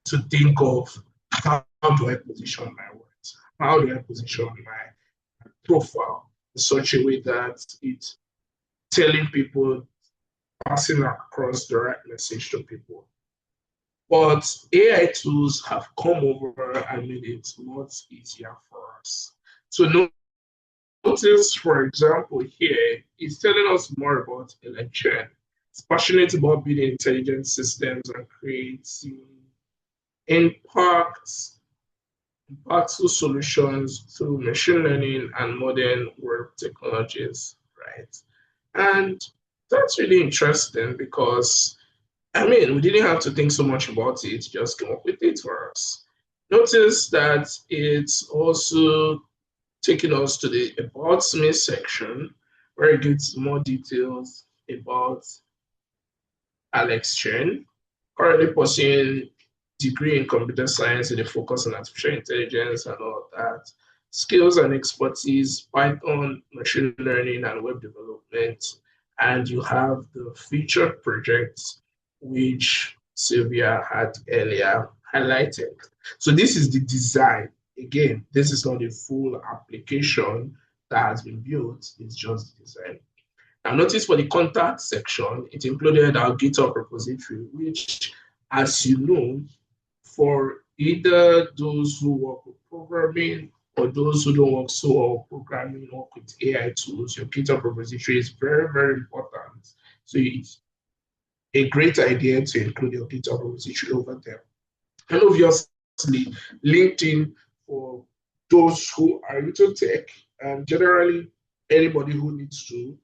to think of how do I position my words? How do I position my profile in such a way that it's telling people, passing across the right message to people. But AI tools have come over and made it much easier for us. So notice, for example, here, it's telling us more about election. It's passionate about building intelligent systems and creating impacts, impactful solutions through machine learning and modern work technologies, right? And that's really interesting because, I mean, we didn't have to think so much about it, just came up with it for us. Notice that it's also taking us to the About Me section, where it gives more details about Alex Chen, currently pursuing degree in computer science with a focus on artificial intelligence and all that. Skills and expertise, Python, machine learning, and web development. And you have the featured projects, which Sylvia had earlier highlighted. So this is the design. Again, this is not the full application that has been built, it's just the design. Now, notice for the contact section, it included our GitHub repository, which, as you know, for either those who work with programming or those who don't work so well programming or with AI tools, your GitHub repository is very, very important. So it's a great idea to include your GitHub repository over there. And obviously, LinkedIn for those who are into tech and generally anybody who needs to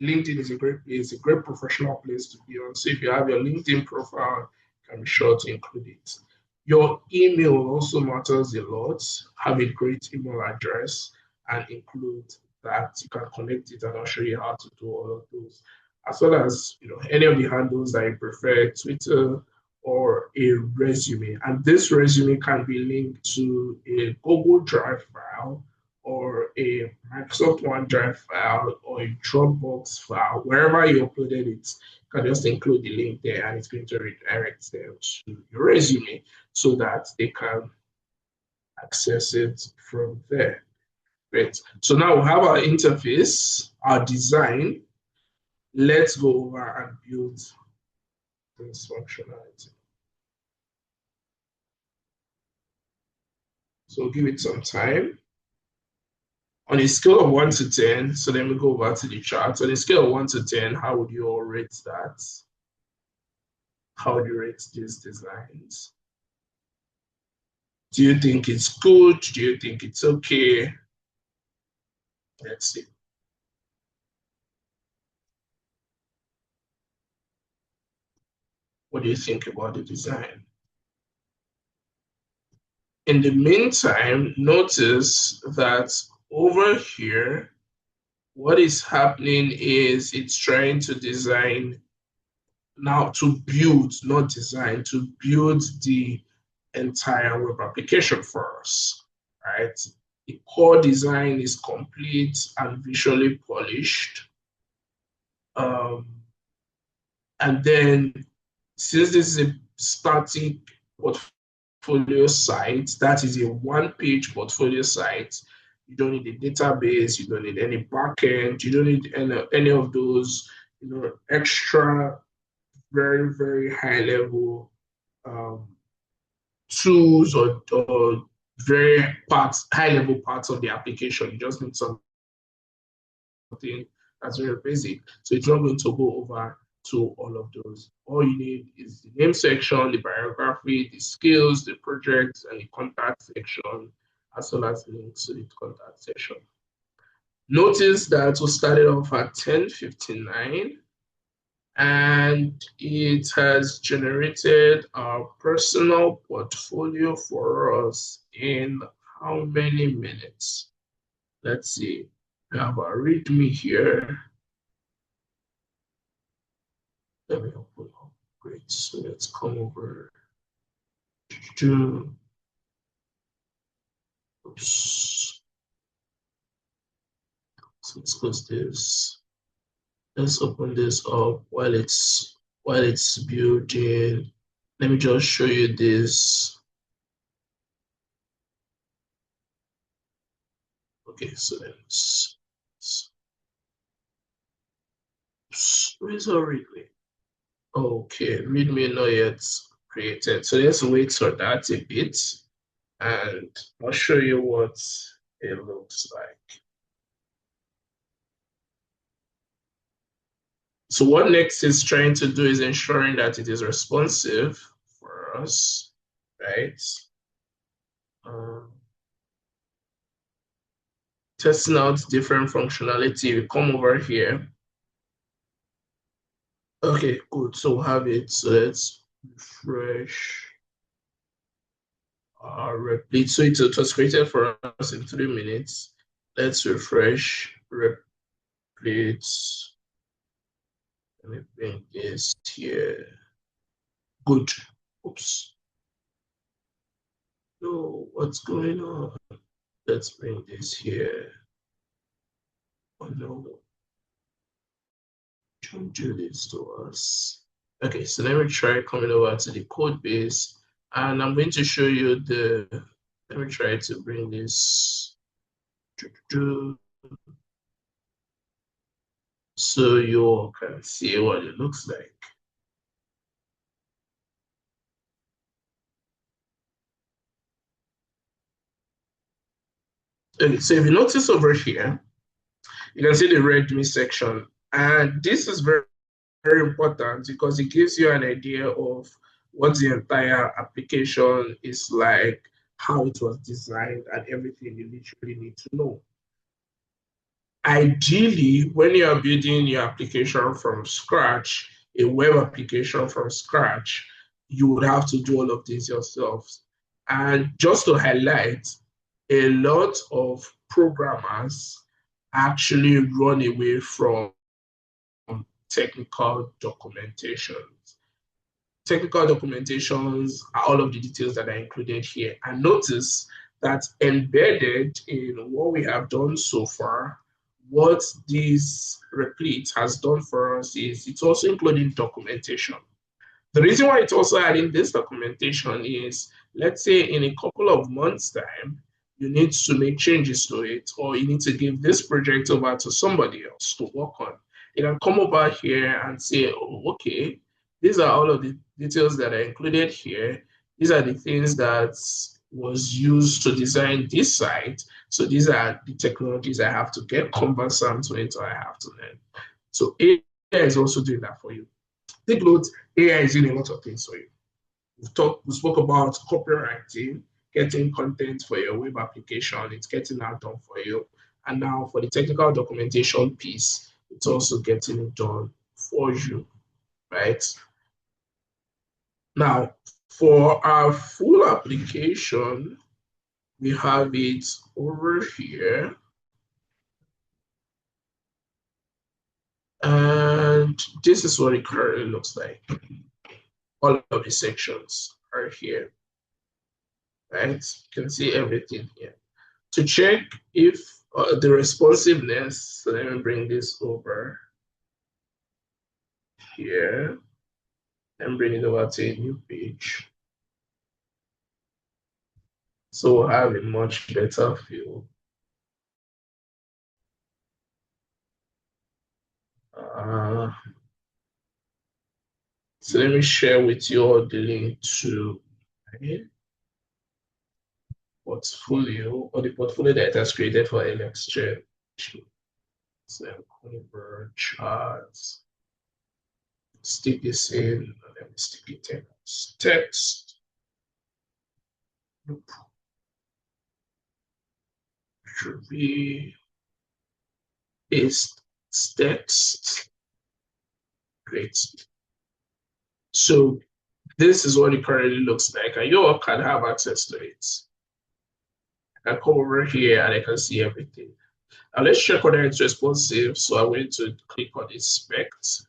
LinkedIn is a great place, a great professional place to be on. So if you have your LinkedIn profile, you can be sure to include it. Your email also matters a lot. Have a great email address and include that. You can connect it and I'll show you how to do all of those. As well as any of the handles that you prefer, Twitter or a resume. And this resume can be linked to a Google Drive file or a Microsoft OneDrive file or a Dropbox file, wherever you uploaded it, you can just include the link there and it's going to redirect them to your resume so that they can access it from there. Great. So now we have our interface, our design. Let's go over and build this functionality. So give it some time. On a scale of 1 to 10, so let me go over to the chart. On a scale of 1 to 10, how would you all rate that? How would you rate these designs? Do you think it's good? Do you think it's okay? Let's see. What do you think about the design? In the meantime, notice that over here, what is happening is it's trying to design now to build, not design, to build the entire web application for us, right? The core design is complete and visually polished. And then since this is a static portfolio site, that is a one-page portfolio site, you don't need a database, you don't need any backend, you don't need any of those, extra very, very high level tools or very high level parts of the application. You just need something that's very basic. So it's not going to go over to all of those. All you need is the name section, the biography, the skills, the projects, and the contact section, as well as links to the contact section. Notice that we started off at 10:59 and it has generated our personal portfolio for us in how many minutes? Let's see. We have our README here. Let me open up. Great. So let's come over to, oops. So let's close this. Let's open this up while it's building. Let me just show you this. Okay, so then where's our readme? Okay, readme not yet created. So let's wait for that a bit and I'll show you what it looks like. So what Next is trying to do is ensuring that it is responsive for us, right? Um, Testing out different functionality. We come over here. Okay, good. So we have it. So let's refresh our Replit. So it was created for us in 3 minutes. Let's refresh Replit. Let me bring this here. Good. Oops. No, what's going on? Let's bring this here. Oh no, don't do this to us. Okay, so let me try coming over to the code base and I'm going to show you let me try to bring this so you all can see what it looks like. Okay, so if you notice over here, you can see the readme section. And this is very, very important because it gives you an idea of what the entire application is like, how it was designed, and everything you literally need to know. Ideally, when you are building your application from scratch, a web application from scratch, you would have to do all of this yourself. And just to highlight, a lot of programmers actually run away from technical documentation. Technical documentations are all of the details that are included here. And notice that embedded in what we have done so far, what this Replit has done for us is it's also including documentation. The reason why it's also adding this documentation is, let's say in a couple of months' time, you need to make changes to it, or you need to give this project over to somebody else to work on. You can come over here and say, oh, okay, these are all of the details that are included here. These are the things that was used to design this site. So these are the technologies I have to get conversant with or I have to learn. So AI is also doing that for you. Take note, AI is doing a lot of things for you. We spoke about copywriting, getting content for your web application, it's getting that done for you. And now for the technical documentation piece, it's also getting it done for you, right? Now, for our full application, we have it over here. And this is what it currently looks like. All of the sections are here, right? You can see everything here. To check if the responsiveness, so let me bring this over here and bring it over to a new page. So we'll have a much better feel. Uh, so let me share with you all the link to my portfolio or the portfolio that has created for LXChat. So convert charts, stick this in, let me stick it in as text. Should be paste text. Great. So this is what it currently looks like, and you all can have access to it. I can come over here and I can see everything. Now let's check whether it's responsive. So I'm going to click on inspect.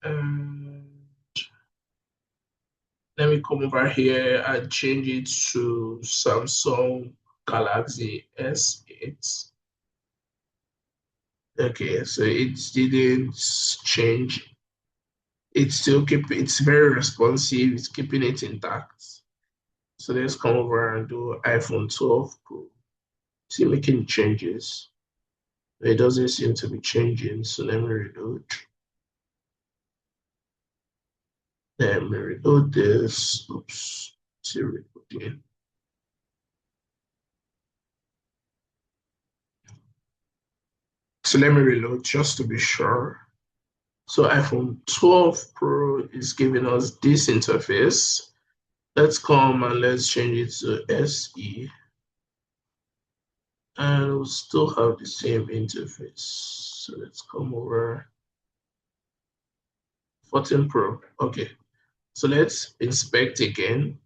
And let me come over here and change it to Samsung Galaxy S8. Okay, so it didn't change. It's very responsive, it's keeping it intact. So let's come over and do iPhone 12 Pro. See making changes. It doesn't seem to be changing, so let me reload. Let me reload this. Oops. See reloading. So let me reload just to be sure. So iPhone 12 Pro is giving us this interface. Let's come and let's change it to SE. And we'll still have the same interface. So let's come over 14 Pro. Okay. So let's inspect again.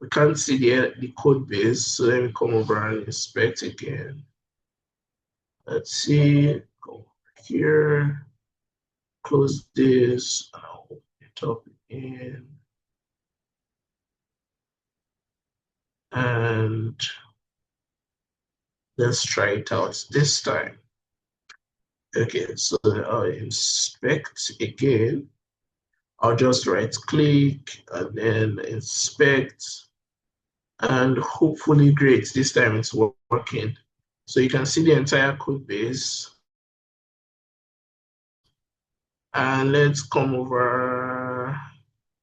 We can't see the code base. So let me come over and inspect again. Let's see. Go here. Close this. And I'll open it up again. And let's try it out this time. Okay, so I'll inspect again. I'll just right click and then inspect, and hopefully great, this time it's working. So you can see the entire code base. And let's come over.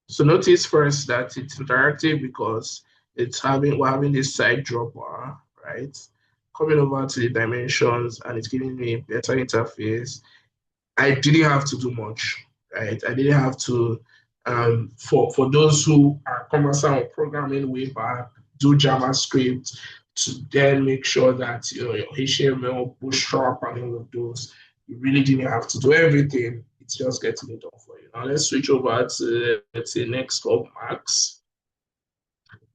So notice first that it's interactive because we're having this side dropper, right? Coming over to the dimensions and it's giving me a better interface. I didn't have to do much, right? I didn't have to, for those who are conversant with programming way back, do JavaScript to then make sure that your HTML, Bootstrap, and all of those. You really didn't have to do everything. It's just getting it done for you. Now let's switch over to, let's say, Nextcloud Max.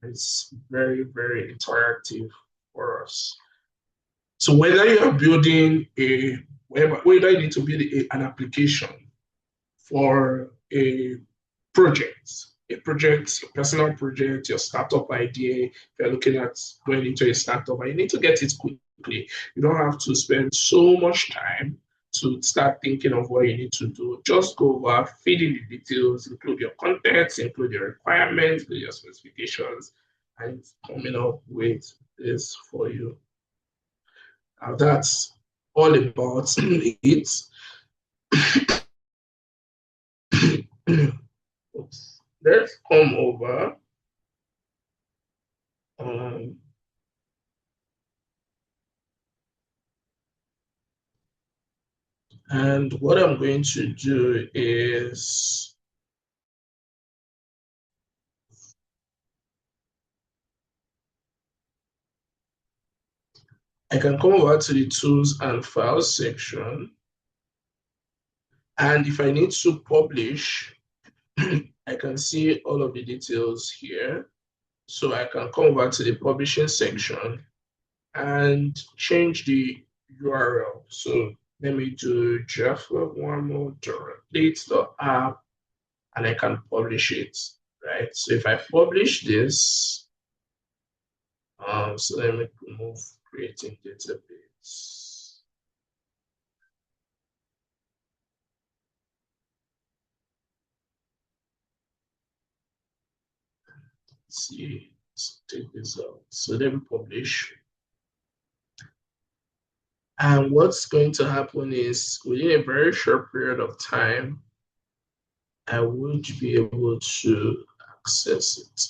It's very, very interactive for us. So whether you're building whether you need to build an application for a personal project, your startup idea, if you're looking at going into a startup, and you need to get it quickly. You don't have to spend so much time to start thinking of what you need to do. Just go over, feed in the details, include your contents, include your requirements, include your specifications, and it's coming up with this for you. Now that's all about it. Let's come over. Um, and what I'm going to do is I can come over to the tools and files section. And if I need to publish, I can see all of the details here. So I can come over to the publishing section and change the URL. So let me do java1more.replit.app and I can publish it, right? So if I publish this, so let me remove creating database. Let's see, let's take this out. So let me publish. And what's going to happen is within a very short period of time, I would be able to access it.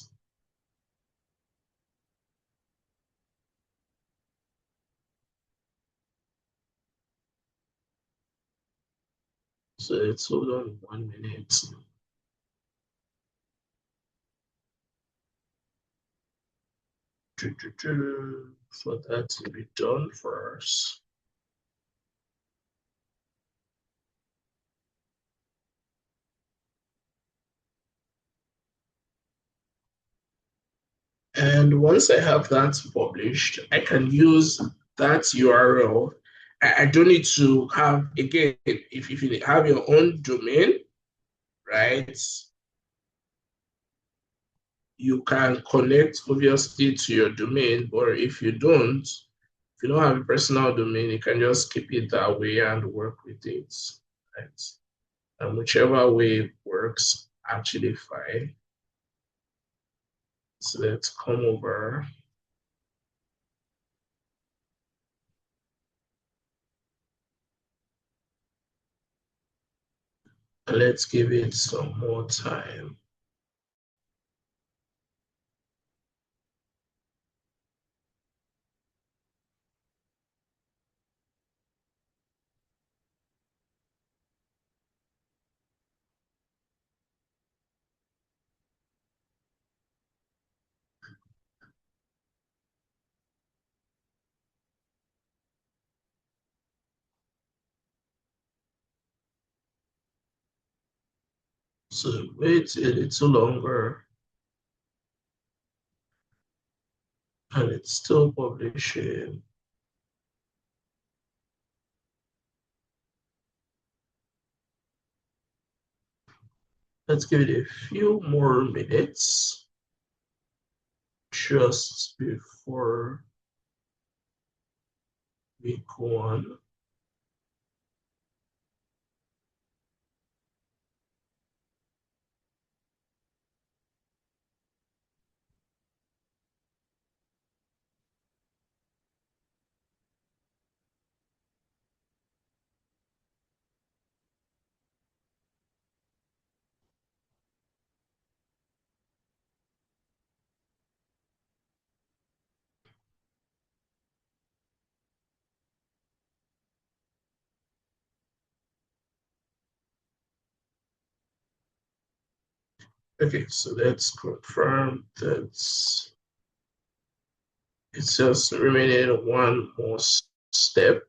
So let's hold on 1 minute for that to be done for us. And once I have that published, I can use that URL. I don't need to have, again, if you have your own domain, right? You can connect obviously to your domain, but if you don't have a personal domain, you can just keep it that way and work with it, right? And whichever way works, actually fine. So let's come over. Let's give it some more time. So wait a little longer, and it's still publishing. Let's give it a few more minutes just before we go on. Okay, so let's confirm that it's just remaining one more step.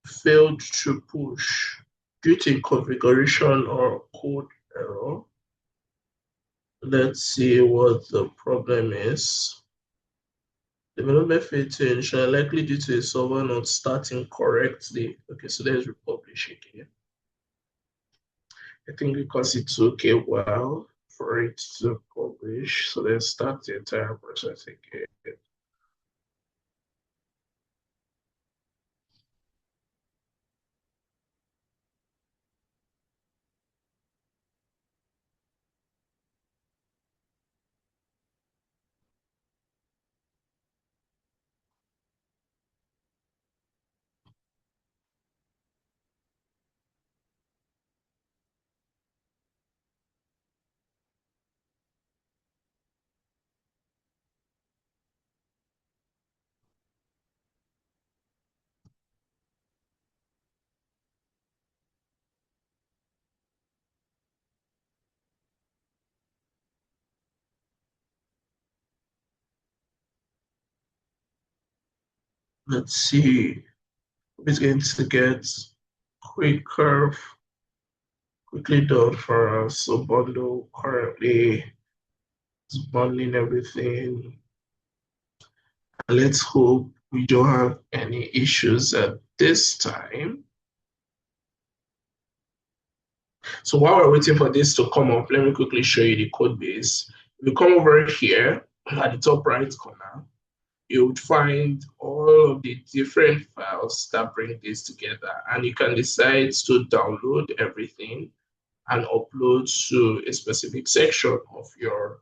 Failed to push due to configuration or code error. Let's see what the problem is. Development failed to ensure likely due to a server not starting correctly. Okay, so let's republish again. I think because it took a while for it to publish, so let's start the entire process again. Let's see if it's going to get quicker, quickly done for us. So bundle currently is bundling everything. Let's hope we don't have any issues at this time. So while we're waiting for this to come up, let me quickly show you the code base. If you come over here at the top right corner, you would find all of the different files that bring this together. And you can decide to download everything and upload to a specific section of your,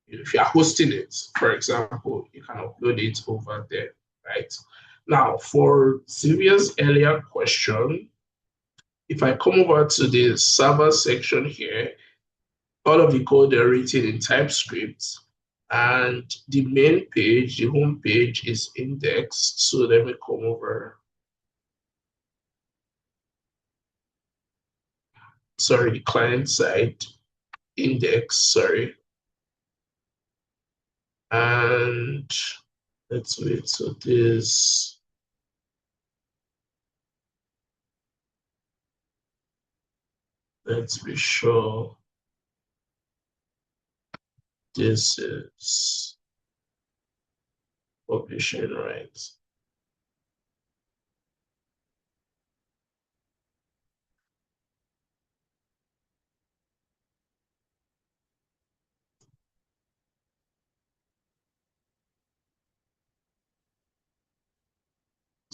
if you're hosting it, for example, you can upload it over there, right? Now, for Sylvia's earlier question, if I come over to the server section here, all of the code are written in TypeScript, and the main page, the home page is indexed. So let me come over. Sorry, the client side index, sorry. And let's wait. So this, let's be sure this is publishing right.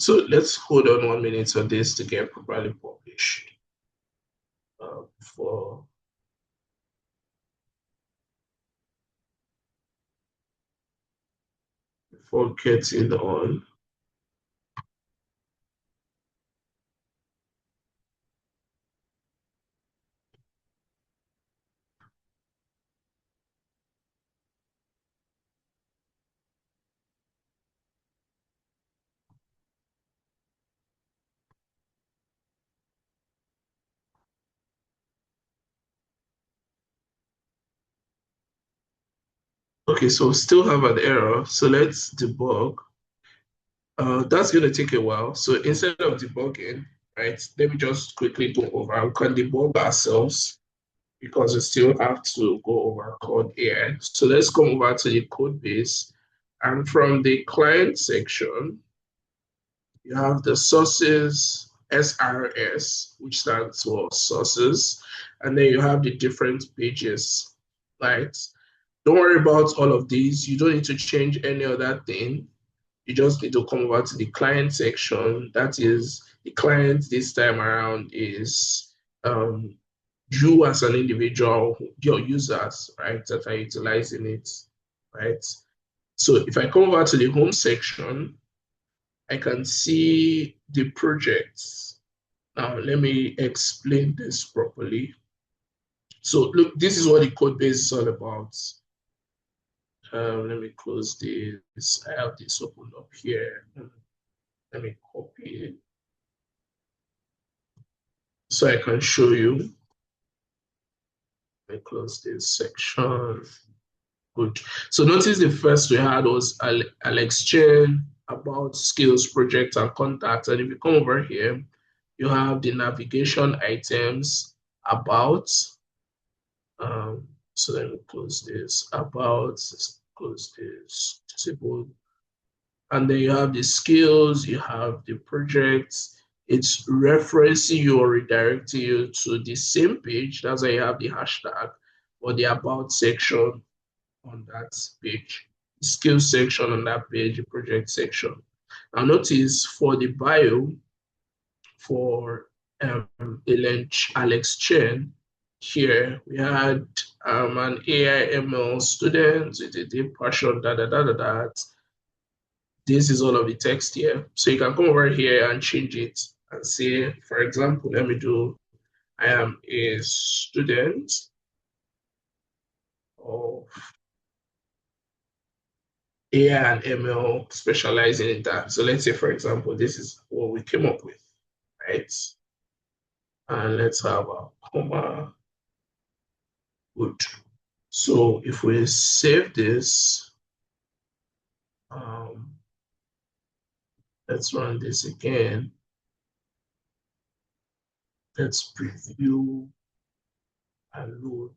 So let's hold on 1 minute for this to get properly published. For before getting on. Okay, so we still have an error. So let's debug. That's going to take a while. So instead of debugging, right, let me just quickly go over. We can debug ourselves because we still have to go over code here. So let's come over to the code base. And from the client section, you have the sources, SRS, which stands for sources. And then you have the different pages, right? Don't worry about all of these. You don't need to change any other thing. You just need to come over to the client section. That is, the client this time around is you as an individual, your users, right, that are utilizing it, right? So if I come over to the home section, I can see the projects. Now, let me explain this properly. So look, this is what the code base is all about. Let me close this. I have this open up here. Let me copy it so I can show you. Let me close this section. Good. So notice the first we had was Alex Chen about skills, project, and contact. And if you come over here, you have the navigation items about. So let me close this. About, close this, disable. And then you have the skills, you have the projects. It's referencing you or redirecting you to the same page. That's why you have the hashtag or the about section on that page, the skills section on that page, the project section. Now notice for the bio for Alex Chen, here we had an AI ML student with a deep passion, da da da da da. This is all of the text here. So you can come over here and change it and say, for example, let me do, I am a student of AI and ML specializing in that. So let's say, for example, this is what we came up with, right? And let's have a comma. Good. So if we save this, um, let's run this again. Let's preview and load.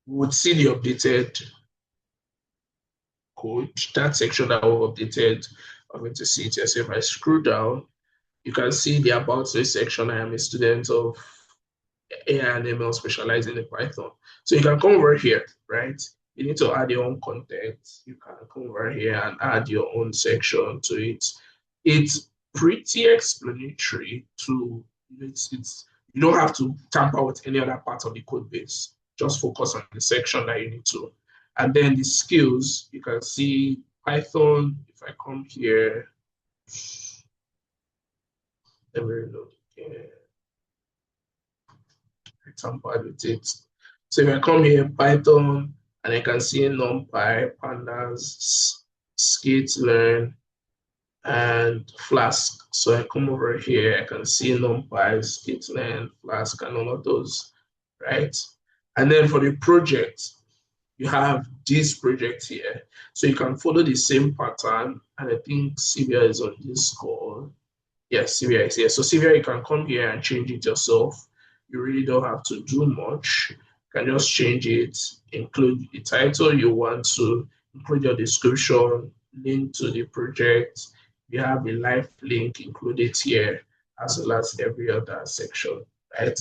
We would see the updated code, that section that we've updated. I'm going to see it here. So if I scroll down, you can see the about this section. I am a student of AI and ML specializing in Python. So you can come over here, right? You need to add your own content. You can come over here and add your own section to it. It's pretty explanatory to it's you don't have to tamper with any other part of the code base. Just focus on the section that you need to. And then the skills, you can see Python. If I come here, let me reload again. Tamper with it. So if I come here, Python, and I can see NumPy, Pandas, skitlearn, and Flask. So I come over here, I can see NumPy, skitlearn, Flask, and all of those, right? And then for the project, you have this project here. So you can follow the same pattern, and I think Sylvia is on this call. Yes, Sylvia is here. So Sylvia, you can come here and change it yourself. You really don't have to do much. You can just change it, include the title you want to, include your description, link to the project. You have a live link included here, as well as every other section, right?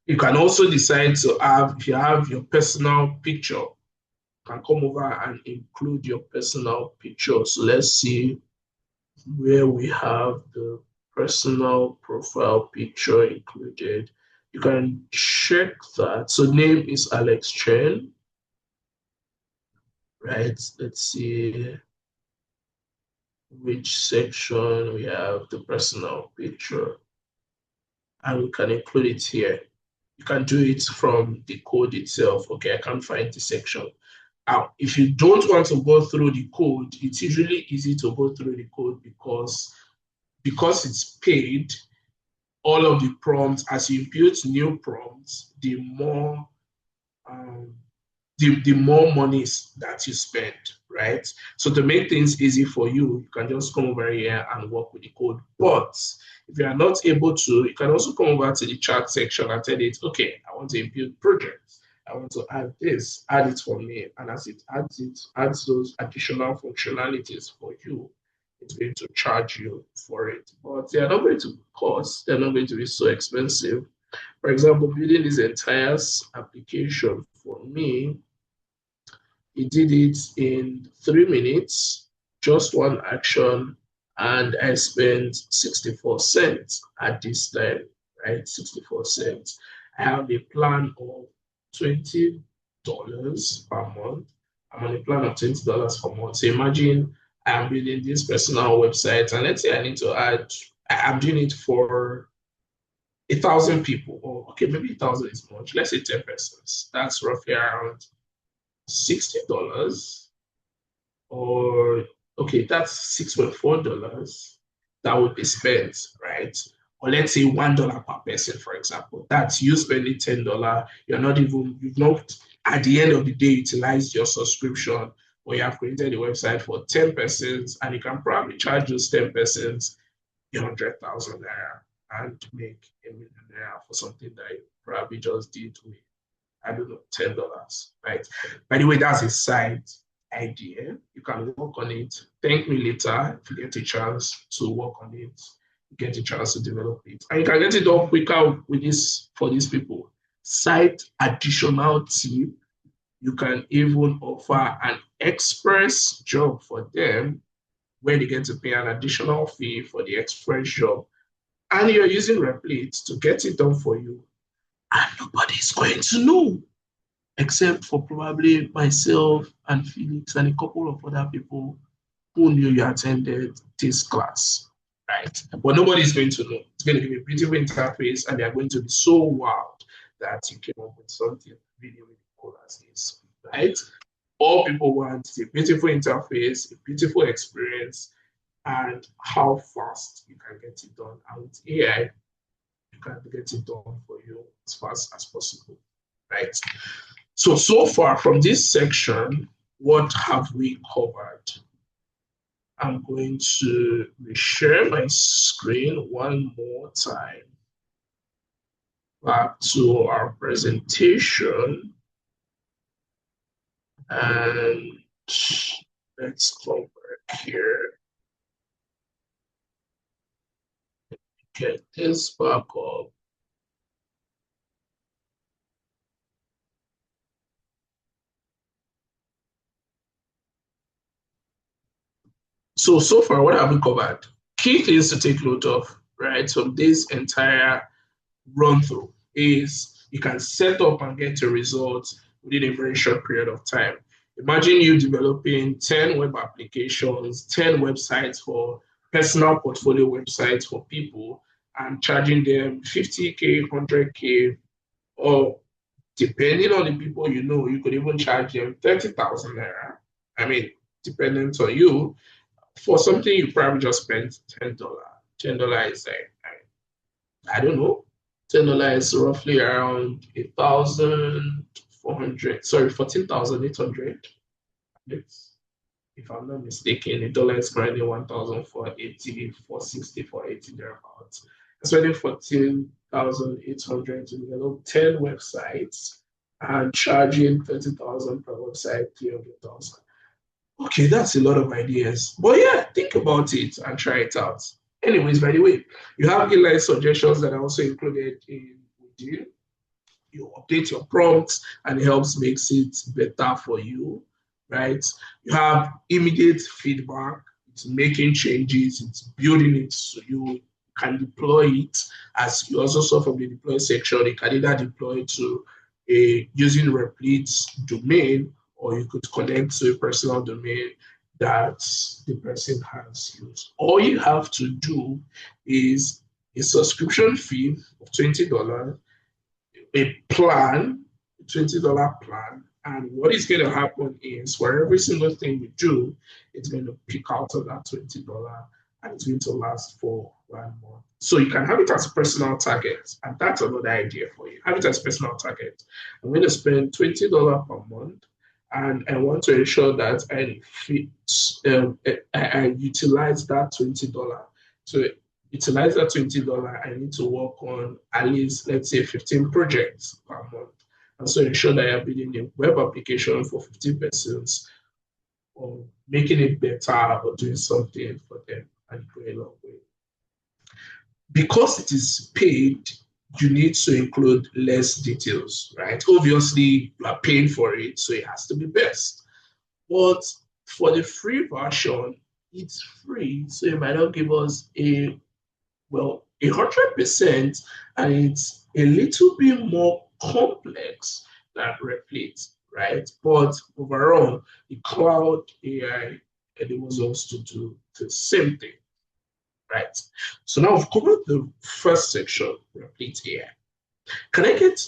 You can also decide to have, if you have your personal picture, you can come over and include your personal picture. So let's see where we have the personal profile picture included. You can check that. So name is Alex Chen, right? Let's see which section we have the personal picture, and we can include it here. You can do it from the code itself. Okay, I can't find the section. Now, if you don't want to go through the code, it's usually easy to go through the code because it's paid. All of the prompts, as you input new prompts, um, the more monies that you spend, right? So to make things easy for you, you can just come over here and work with the code. But if you are not able to, you can also come over to the chat section and tell it, okay, I want to impute projects. I want to add this, add it for me. And as it, adds those additional functionalities for you, it's going to charge you for it. But they are not going to cost, they're not going to be so expensive. For example, building this entire application for me, he did it in 3 minutes, just one action, and I spent 64 cents at this time, right? 64 cents. I have a plan of $20 per month. I'm on a plan of $20 per month. So imagine I'm building this personal website, and let's say I need to add, I'm doing it for 1,000 people, or okay, maybe 1,000 is much. Let's say 10 persons. That's roughly around $60, or okay, that's $6.4 that would be spent, right? Or let's say $1 per person, for example. That's you spending $10. You've not at the end of the day utilized your subscription, or you have created a website for 10 persons, and you can probably charge those 10 persons 100,000 naira and make $1 million for something that you probably just did with, I don't know, $10, right? By the way, that's a side idea. You can work on it. Thank me later if you get a chance to work on it, get a chance to develop it. And you can get it done quicker with this for these people. Side additional tip, you can even offer an express job for them where they get to pay an additional fee for the express job. And you're using Replit to get it done for you. And nobody's going to know except for probably myself and Felix and a couple of other people who knew you attended this class, right? But nobody's going to know. It's going to be a beautiful interface, and they're going to be so wowed that you came up with something really, really cool as this, right? All people want is a beautiful interface, a beautiful experience, and how fast you can get it done. And with AI, you can get it done for you as fast as possible, right? So far from this section, what have we covered? I'm going to reshare my screen one more time. Back to our presentation. And let's go back here. Get this back up. So far, what have we covered? Key things to take note of, right? So this entire run through is you can set up and get your results within a very short period of time. Imagine you developing 10 web applications, 10 websites for personal portfolio websites for people and charging them 50K, 100K, or depending on the people you know, you could even charge them 30,000 naira. I mean, dependent on you, for something you probably just spent $10. $10 is like, I don't know, $10 is roughly around 1,400, sorry, 14,800. If I'm not mistaken, a dollar is currently 1,480, 460, 480 thereabouts. I'm spending 14,800 to develop 10 websites and charging 30,000 per website, 300,000. Okay, that's a lot of ideas. But yeah, think about it and try it out. Anyways, by the way, you have inline suggestions that are also included in Within. You update your prompts and it helps makes it better for you, right? You have immediate feedback. it's making changes, it's building it so you can deploy it. As you also saw from the deploy section, you can either deploy to a using Replit's domain, or you could connect to a personal domain that the person has used. All you have to do is a subscription fee of $20, a plan, $20 plan. And what is going to happen is for every single thing you do, it's going to pick out of that $20 and it's going to last for 1 month. So you can have it as a personal target. And that's another idea for you. Have it as a personal target. I'm going to spend $20 per month, and I want to ensure that I utilize that $20. So utilize that $20, I need to work on at least, let's say, 15 projects per month. And so ensure that you're building a web application for 15 persons, or making it better, or doing something for them, and go a long way. Because it is paid, you need to include less details, right? Obviously, you are paying for it, so it has to be best. But for the free version, it's free, so it might not give us a, well, 100%, and it's a little bit more complex than Replit, right? But overall, the cloud AI enables us to do the same thing, right? So now I've covered the first section, Replit AI. Can I get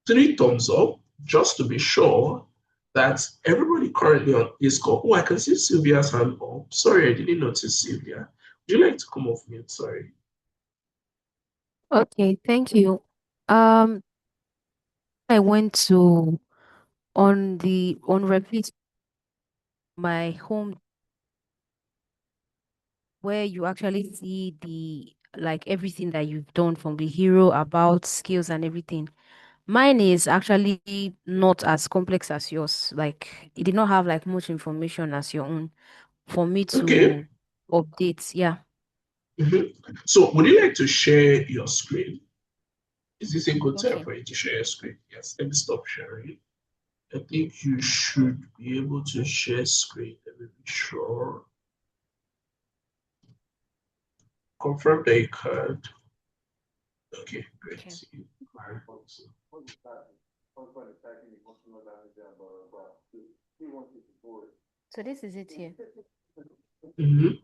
3 thumbs up just to be sure that everybody currently on this call? Oh, I can see Sylvia's hand up. Sorry, I didn't notice Sylvia. Would you like to come off mute? Sorry. Okay, thank you. Um, I went to on Replit, my home, where you actually see the like everything that you've done from the hero about skills and everything. Mine is actually not as complex as yours. Like it did not have like much information as your own for me Okay. to update. Yeah. Mhm. So, would you like to share your screen? Is this a good time Okay. for you to share your screen? Yes, let me stop sharing. I think you should be able to share screen. Let me be sure. Confirm that you can. Okay, Okay. great. So this is it here. Mhm.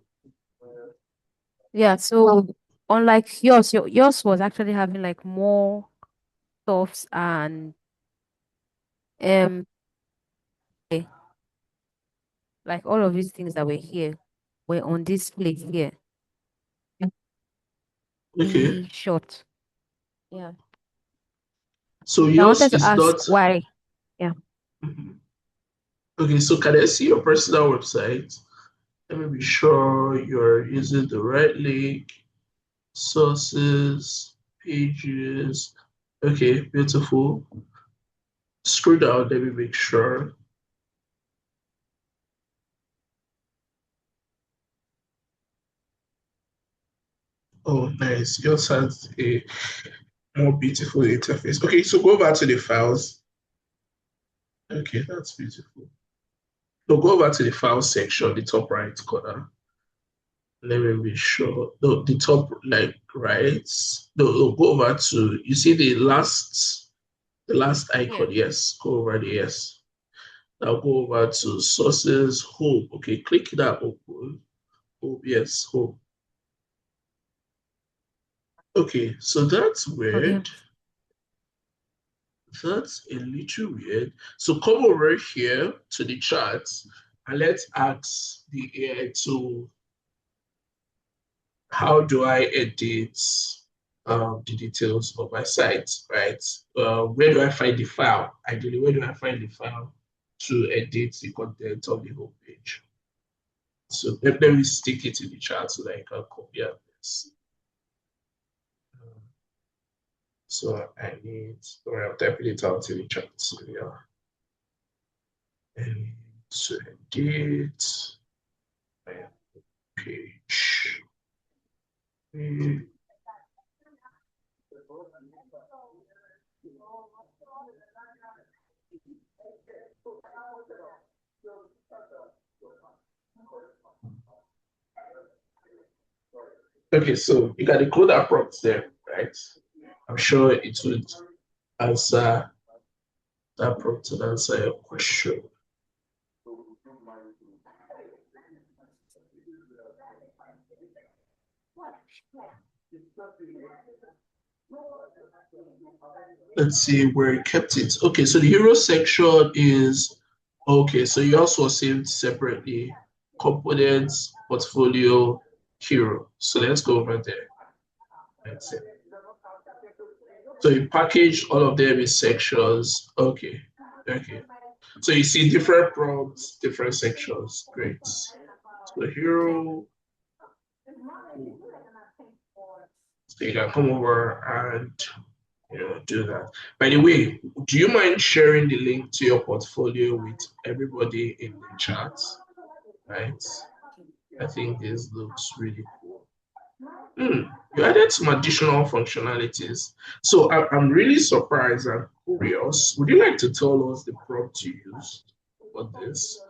Yeah, so unlike yours, yours was actually having like more stuffs and um eh, like all of these things that were here were on this place here. Okay. The short. Yeah. So I wanted yours to is ask not. why. Yeah. Mhm. Okay, so can I see your personal website? Let me be sure you're using the right link, sources, pages. Okay, beautiful. Scroll down, let me make sure. Oh, nice. Yours has a more beautiful interface. Okay, so go back to the files. Okay, that's beautiful. So go over to the file section, the top right corner. Let me be sure. No, the top like right. No, go over to, you see the last icon. Here. Yes, go over there. Yes. Now go over to sources home. Okay, click that open. Home, yes, home. Okay, so that's Okay. weird. That's a little weird. So come over here to the charts and let's ask the AI to, how do I edit the details of my site, right? Where do I find the file? Ideally, where do I find the file to edit the content of the whole page? So let me stick it in the chat so that I can copy this. Um, So I need, or I'm typing it out in the chat. So yeah, and to edit my page. Mm, Okay, so you got the code prompt there, right? I'm sure it would answer that prompt and answer your question. Let's see where you kept it. Okay, so the hero section is okay. So you also saved separately components, portfolio, hero. So let's go over there. Let's see. So you package all of them in sections. Okay. Okay. So you see different prompts, different sections. Great. So Okay. hero, so you can come over and do that. By the way, do you mind sharing the link to your portfolio with everybody in the chat? Right? I think this looks really cool. You added some additional functionalities. So I'm really surprised and curious. Would you like to tell us the prompt you used for this?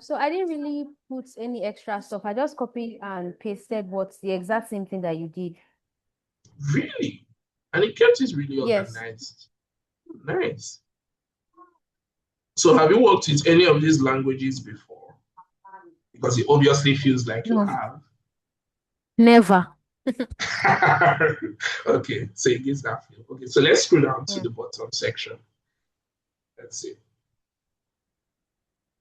So I didn't really put any extra stuff. I just copied and pasted what's the exact same thing that you did. Really? And it kept it really Yes. organized. Nice. So have you worked with any of these languages before? Because it obviously feels like you No, have. never. Okay, so it gives that feel. Okay, so let's scroll down to Yeah. the bottom section. Let's see.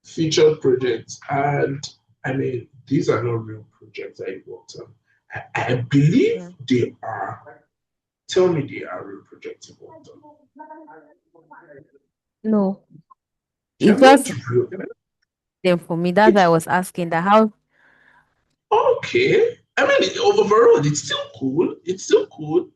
Featured projects. And I mean, these are not real projects I worked on. I believe Yeah. they are. Tell me they are real projects you worked on. No, They're it's not just real. them for me. That's why It's I was asking that how. okay. I mean, overall, it's still cool. It's still cool.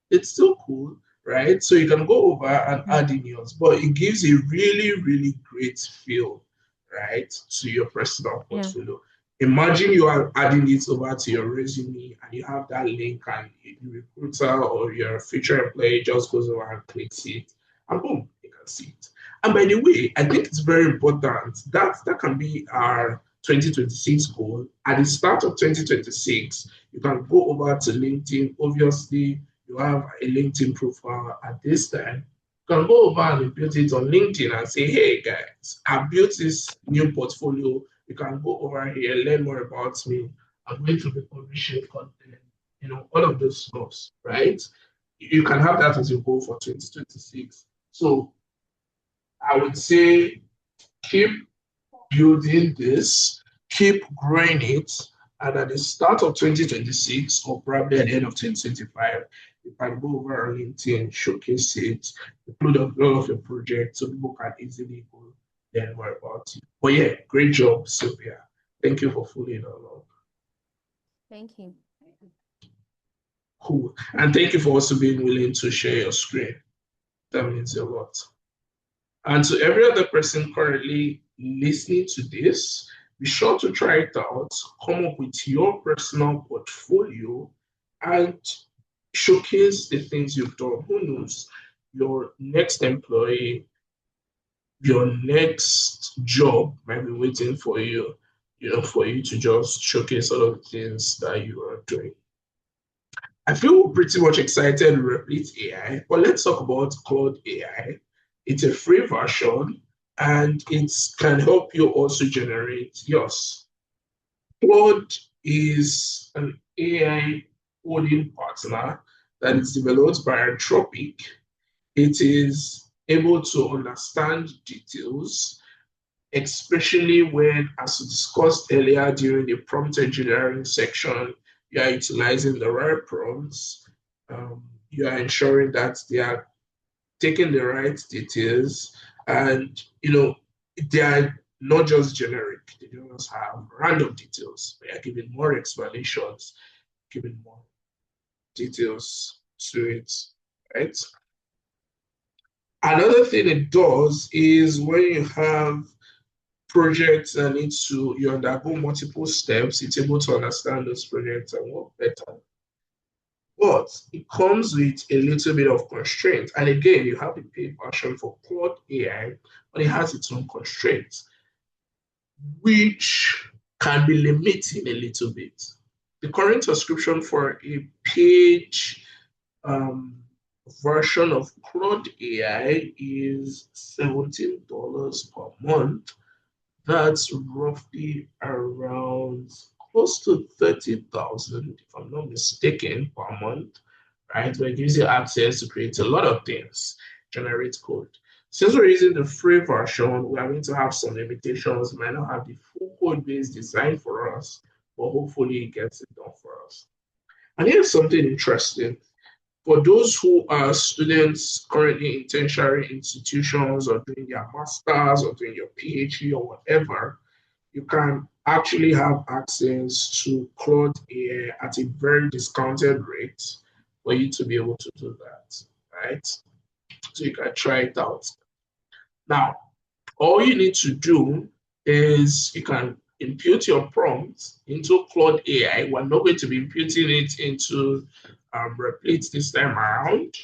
It's still cool, right? So you can go over and Yeah. add in yours, but it gives a really, really great feel, right, to your personal Yeah. portfolio. Imagine you are adding it over to your resume and you have that link, and the recruiter or your future employee just goes over and clicks it, and boom, you can see it. And by the way, I think it's very important that that can be our 2026 goal. At the start of 2026, you can go over to LinkedIn. Obviously, you have a LinkedIn profile at this time. You can go over and build it on LinkedIn and say, hey guys, I built this new portfolio. You can go over here, learn more about me. I'm going to be publishing content, all of those stuff, right? You can have that as your goal for 2026. So I would say keep building this, keep growing it, and at the start of 2026 or probably at the end of 2025, you can go over on LinkedIn, showcase it, include a lot of your projects so people can easily go learn more about it. But yeah, great job, Sylvia. Thank you for following along. Thank you. Cool. And thank you for also being willing to share your screen. That means a lot. And to every other person currently listening to this, be sure to try it out, come up with your personal portfolio, and showcase the things you've done. Who knows? Your next employee, your next job might be waiting for you, for you to just showcase all of the things that you are doing. I feel pretty much excited with Replit AI, but let's talk about Claude AI. It's a free version and it can help you also generate yours. Claude is an AI coding partner that is developed by Anthropic. It is able to understand details, especially when, as we discussed earlier during the prompt engineering section, you are utilizing the right prompts. You are ensuring that they are taking the right details, and they are not just generic. They don't just have random details. They are giving more explanations, giving more details to it, right? Another thing it does is when you have projects that need to you undergo multiple steps, it's able to understand those projects and work better. But it comes with a little bit of constraint. And again, you have the paid version for Claude AI, but it has its own constraints, which can be limiting a little bit. The current subscription for a page um, version of Claude AI is $17 per month. That's roughly around close to 30,000, if I'm not mistaken, per month, right? Where it gives you access to create a lot of things, generate code. Since we're using the free version, we are going to have some limitations. We might not have the full code base designed for us, but hopefully it gets it done for us. And here's something interesting. For those who are students currently in tertiary institutions or doing their masters or doing your PhD or whatever, you can actually have access to Claude AI at a very discounted rate for you to be able to do that, right? So you can try it out. Now, all you need to do is you can input your prompt into Claude AI. We're not going to be imputing it into Replit this time around,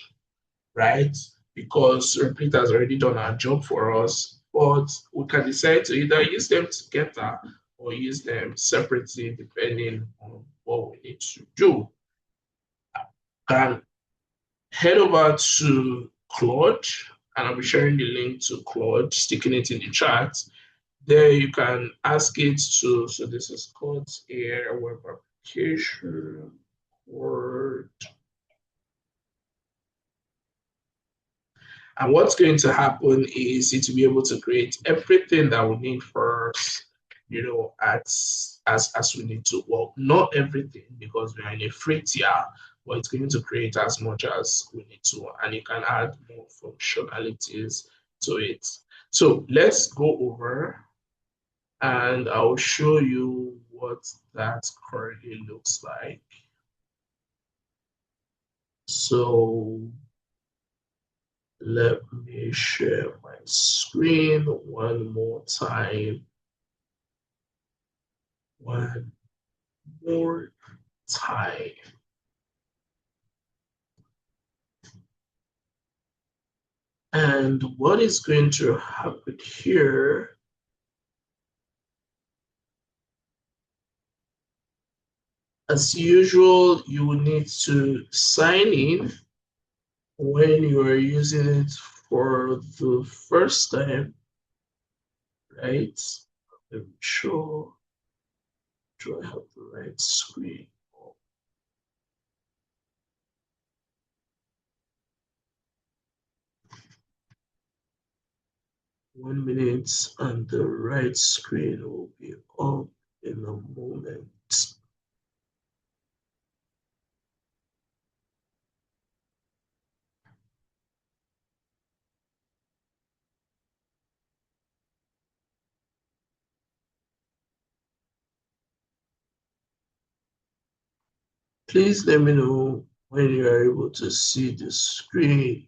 right? Because Replit has already done our job for us, but we can decide to either use them together or use them separately depending on what we need to do. Can head over to Claude, and I'll be sharing the link to Claude, sticking it in the chat. There you can ask it to, so this is called a web application word. And what's going to happen is it will be able to create everything that we need for us, as we need to. Well, not everything because we are in a free tier, but it's going to create as much as we need to, and you can add more functionalities to it. So let's go over and I'll show you what that currently looks like. So let me share my screen one more time. One more time. And what is going to happen here, as usual, you will need to sign in when you are using it for the first time, right? Let me show, do I have the right screen? 1 minute and the right screen will be up in a moment. Please let me know when you are able to see the screen.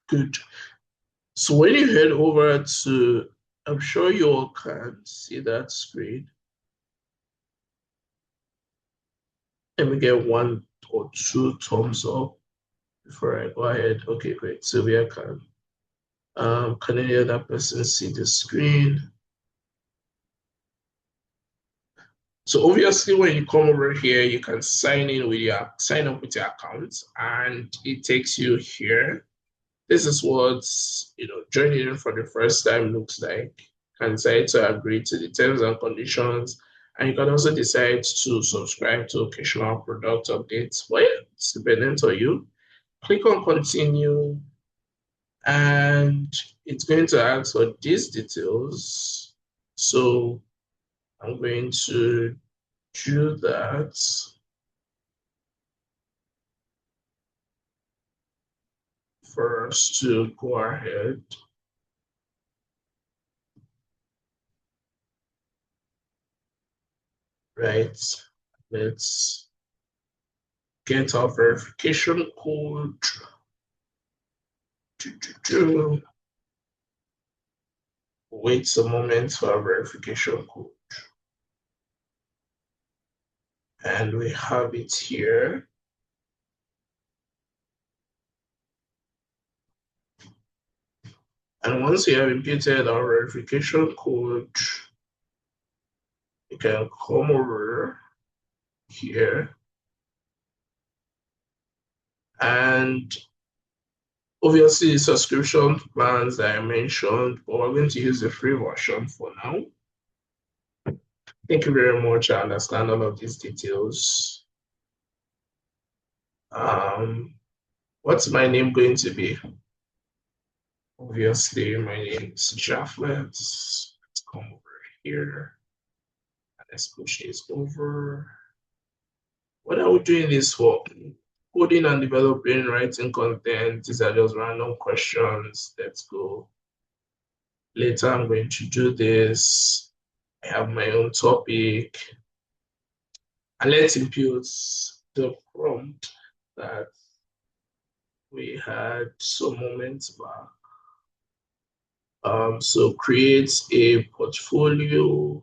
Good. So when you head over to, I'm sure you all can see that screen. Let me get 1 or 2 thumbs up before I go ahead. Okay, great. Sylvia can. Can any other person see the screen? So obviously, when you come over here, you can sign up with your account, and it takes you here. This is what joining in for the first time looks like. You can decide to agree to the terms and conditions, and you can also decide to subscribe to occasional product updates. Well, yeah, it's dependent on you. Click on continue, and it's going to ask for these details. So I'm going to do that for us to go ahead. Right. Let's get our verification code. Wait a moment for our verification code. And we have it here. And once you have imputed our verification code, you can come over here and obviously subscription plans that I mentioned, but we're going to use the free version for now. Thank you very much. I understand all of these details. Um, what's my name going to be? Obviously, my name is Jafflet. Let's come over here and let's push this over. What are we doing this for? Coding and developing, writing content. These are just random questions. Let's go. Later, I'm going to do this. I have my own topic. And let's impute the prompt that we had some moments back. So create a portfolio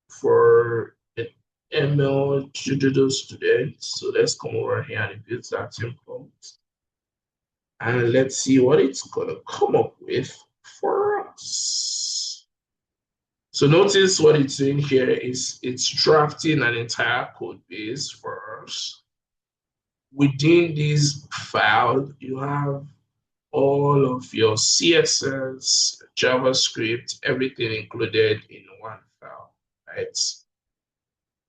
for an ML tutorial student. So let's come over here and impute that same prompt. And let's see what it's going to come up with for us. So notice what it's doing here is it's drafting an entire code base for us. Within this file, you have all of your CSS, JavaScript, everything included in one file, right?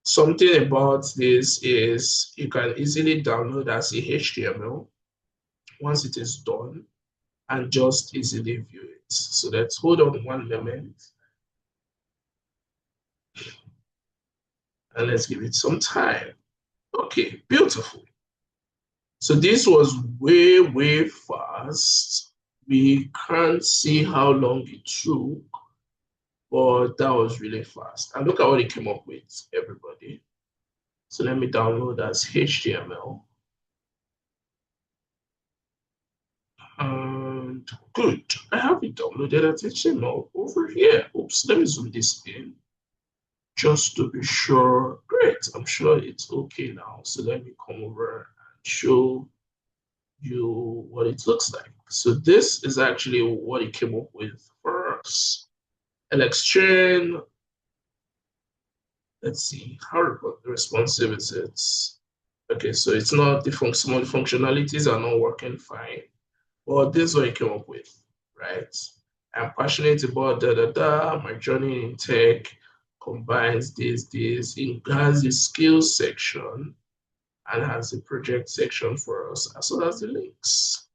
Something about this is you can easily download as a HTML once it is done and just easily view it. So let's hold on one moment and let's give it some time. Okay, beautiful. So this was way, way fast. We can't see how long it took, but that was really fast. And look at what it came up with, everybody. So let me download as HTML. And good, I have it downloaded as HTML over here. Oops, let me zoom this in just to be sure. Great, I'm sure it's okay now. So let me come over and show you what it looks like. So this is actually what it came up with for us. LX chain, let's see, how responsive is it? Okay, so it's not some of the functionalities are not working fine. Well, this is what I came up with, right? I'm passionate about My journey in tech combines this. It has the skills section and has the project section for us, as well as the links.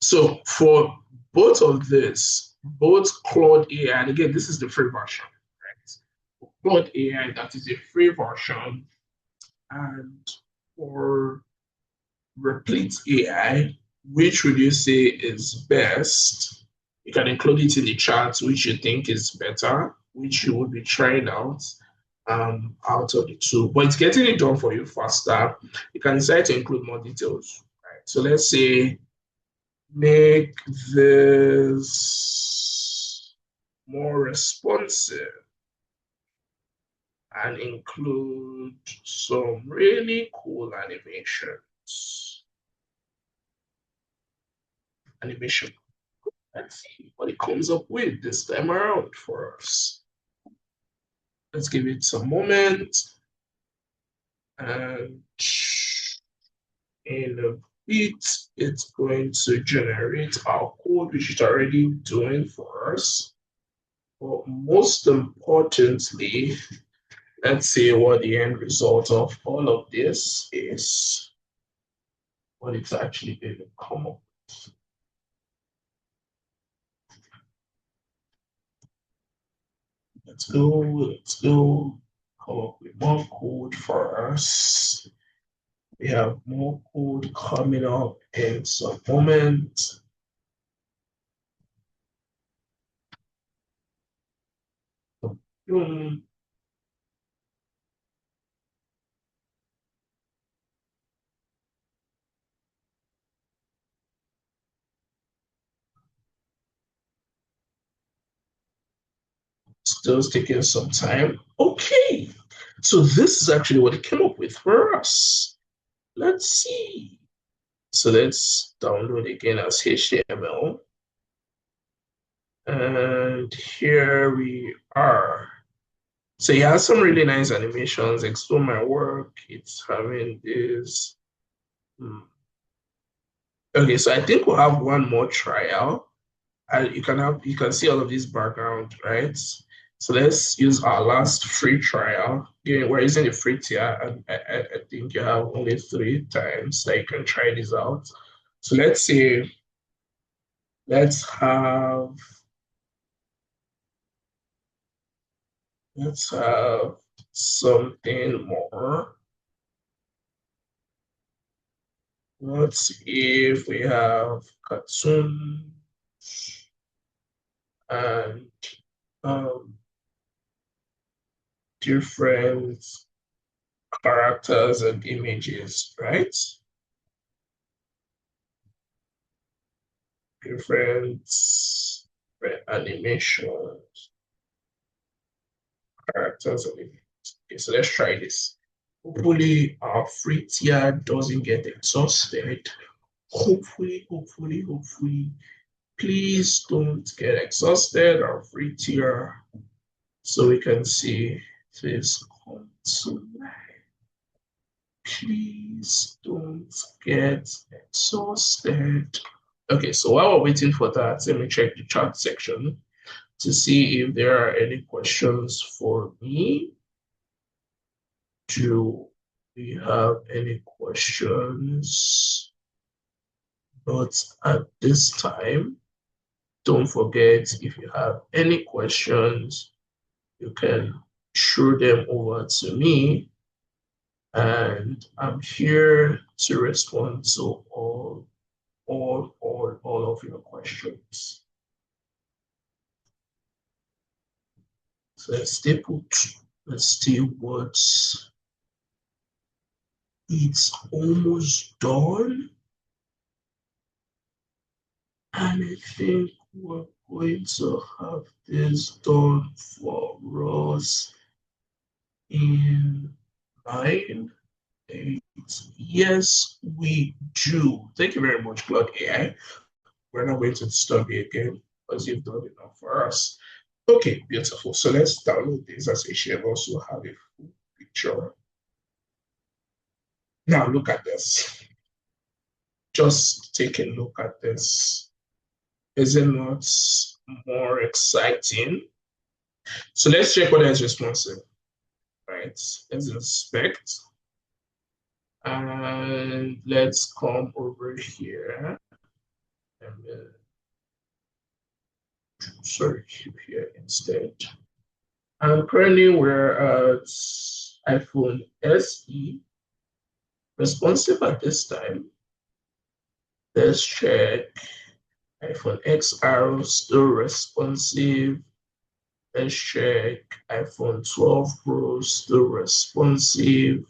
So for both of this, both Claude AI, and again, this is the free version, right? Claude AI, that is a free version, and for Replit AI, which would you say is best? You can include it in the chat, which you think is better, which you will be trying out of the two. But it's getting it done for you faster. You can decide to include more details. Right? So let's say make this more responsive and include some really cool animations. Animation. Let's see what it comes up with this time around for us. Let's give it some moment. And in a bit, it's going to generate our code, which it's already doing for us. But most importantly, let's see what the end result of all of this is, what it's actually going to come up with. Let's go, come up with more code for us. We have more code coming up in some moment. Boom. Still taking some time. Okay, so this is actually what it came up with for us. Let's see. So let's download again as HTML. And here we are. So it has some really nice animations. Explore my work. It's having this. hmm. Okay, so I think we'll have one more trial. And you can see all of this background, right? So let's use our last free trial. Yeah, we're using the free tier, and I think you have only 3 times that you can try this out. So let's say let's have let's have something more. What if we have cartoon and um, different characters and images, right? Different animations, characters and images. Okay, so let's try this. Hopefully, our free tier doesn't get exhausted. Hopefully, please don't get exhausted. Our free tier, so we can see this come to life. Please don't get exhausted. Okay, so while we're waiting for that, let me check the chat section to see if there are any questions for me. Do we have any questions? But at this time, don't forget if you have any questions, you can throw them over to me, and I'm here to respond to all of your questions. So let's stay put. Let's see what's it's almost done. And I think we're going to have this done for us in 9, 8. Yes, we do. Thank you very much, Claude AI. We're not going to disturb you again because you've done enough for us. Okay, beautiful. So let's download this as a share. Also have a full picture. Now look at this. Just take a look at this. Is it not more exciting? So let's check whether it's responsive, right? Let's inspect and let's come over here and sorry, here instead. And currently we're at iPhone SE, responsive at this time. Let's check iPhone XR, still responsive. Let's check iPhone 12 Pro, still responsive.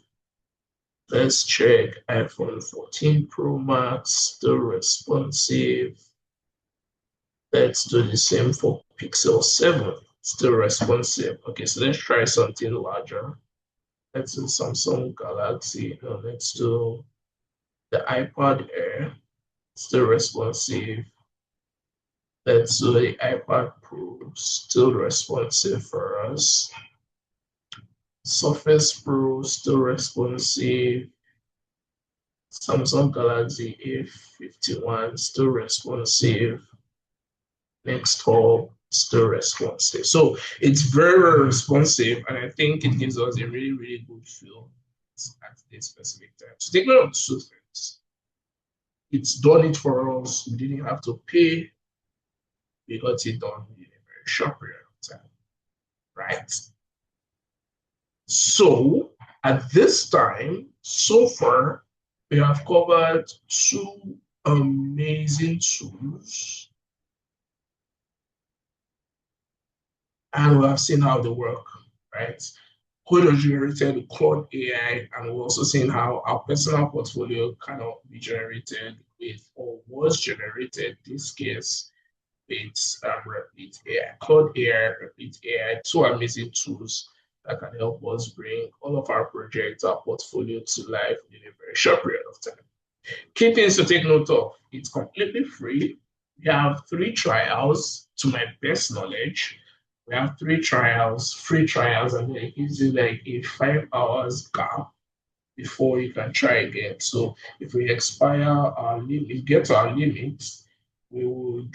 Let's check iPhone 14 Pro Max, still responsive. Let's do the same for Pixel 7, still responsive. Okay, so let's try something larger. Let's do Samsung Galaxy. Let's do the iPad Air, still responsive. Let's do the iPad Pro, still responsive for us. Surface Pro, still responsive. Samsung Galaxy A51, still responsive. Next call, still responsive. So it's very, very responsive, and I think it gives us a really, really good feel at this specific time. So take note of 2 things. It's done it for us. We didn't have to pay. We got it done in a very short period of time, right? So at this time, so far, we have covered 2 amazing tools, and we have seen how they work, right? Code generated Claude AI, and we've also seen how our personal portfolio cannot be generated with or was generated, this case, with Replit AI. Claude AI, Replit AI, 2 amazing tools that can help us bring all of our projects, our portfolio to life in a very short period of time. Key things to take note of: it's completely free. We have three trials to my best knowledge. We have three trials, free trials, and then it gives you like a 5 hours gap before you can try again. So if we expire our limit, get to our limit, we would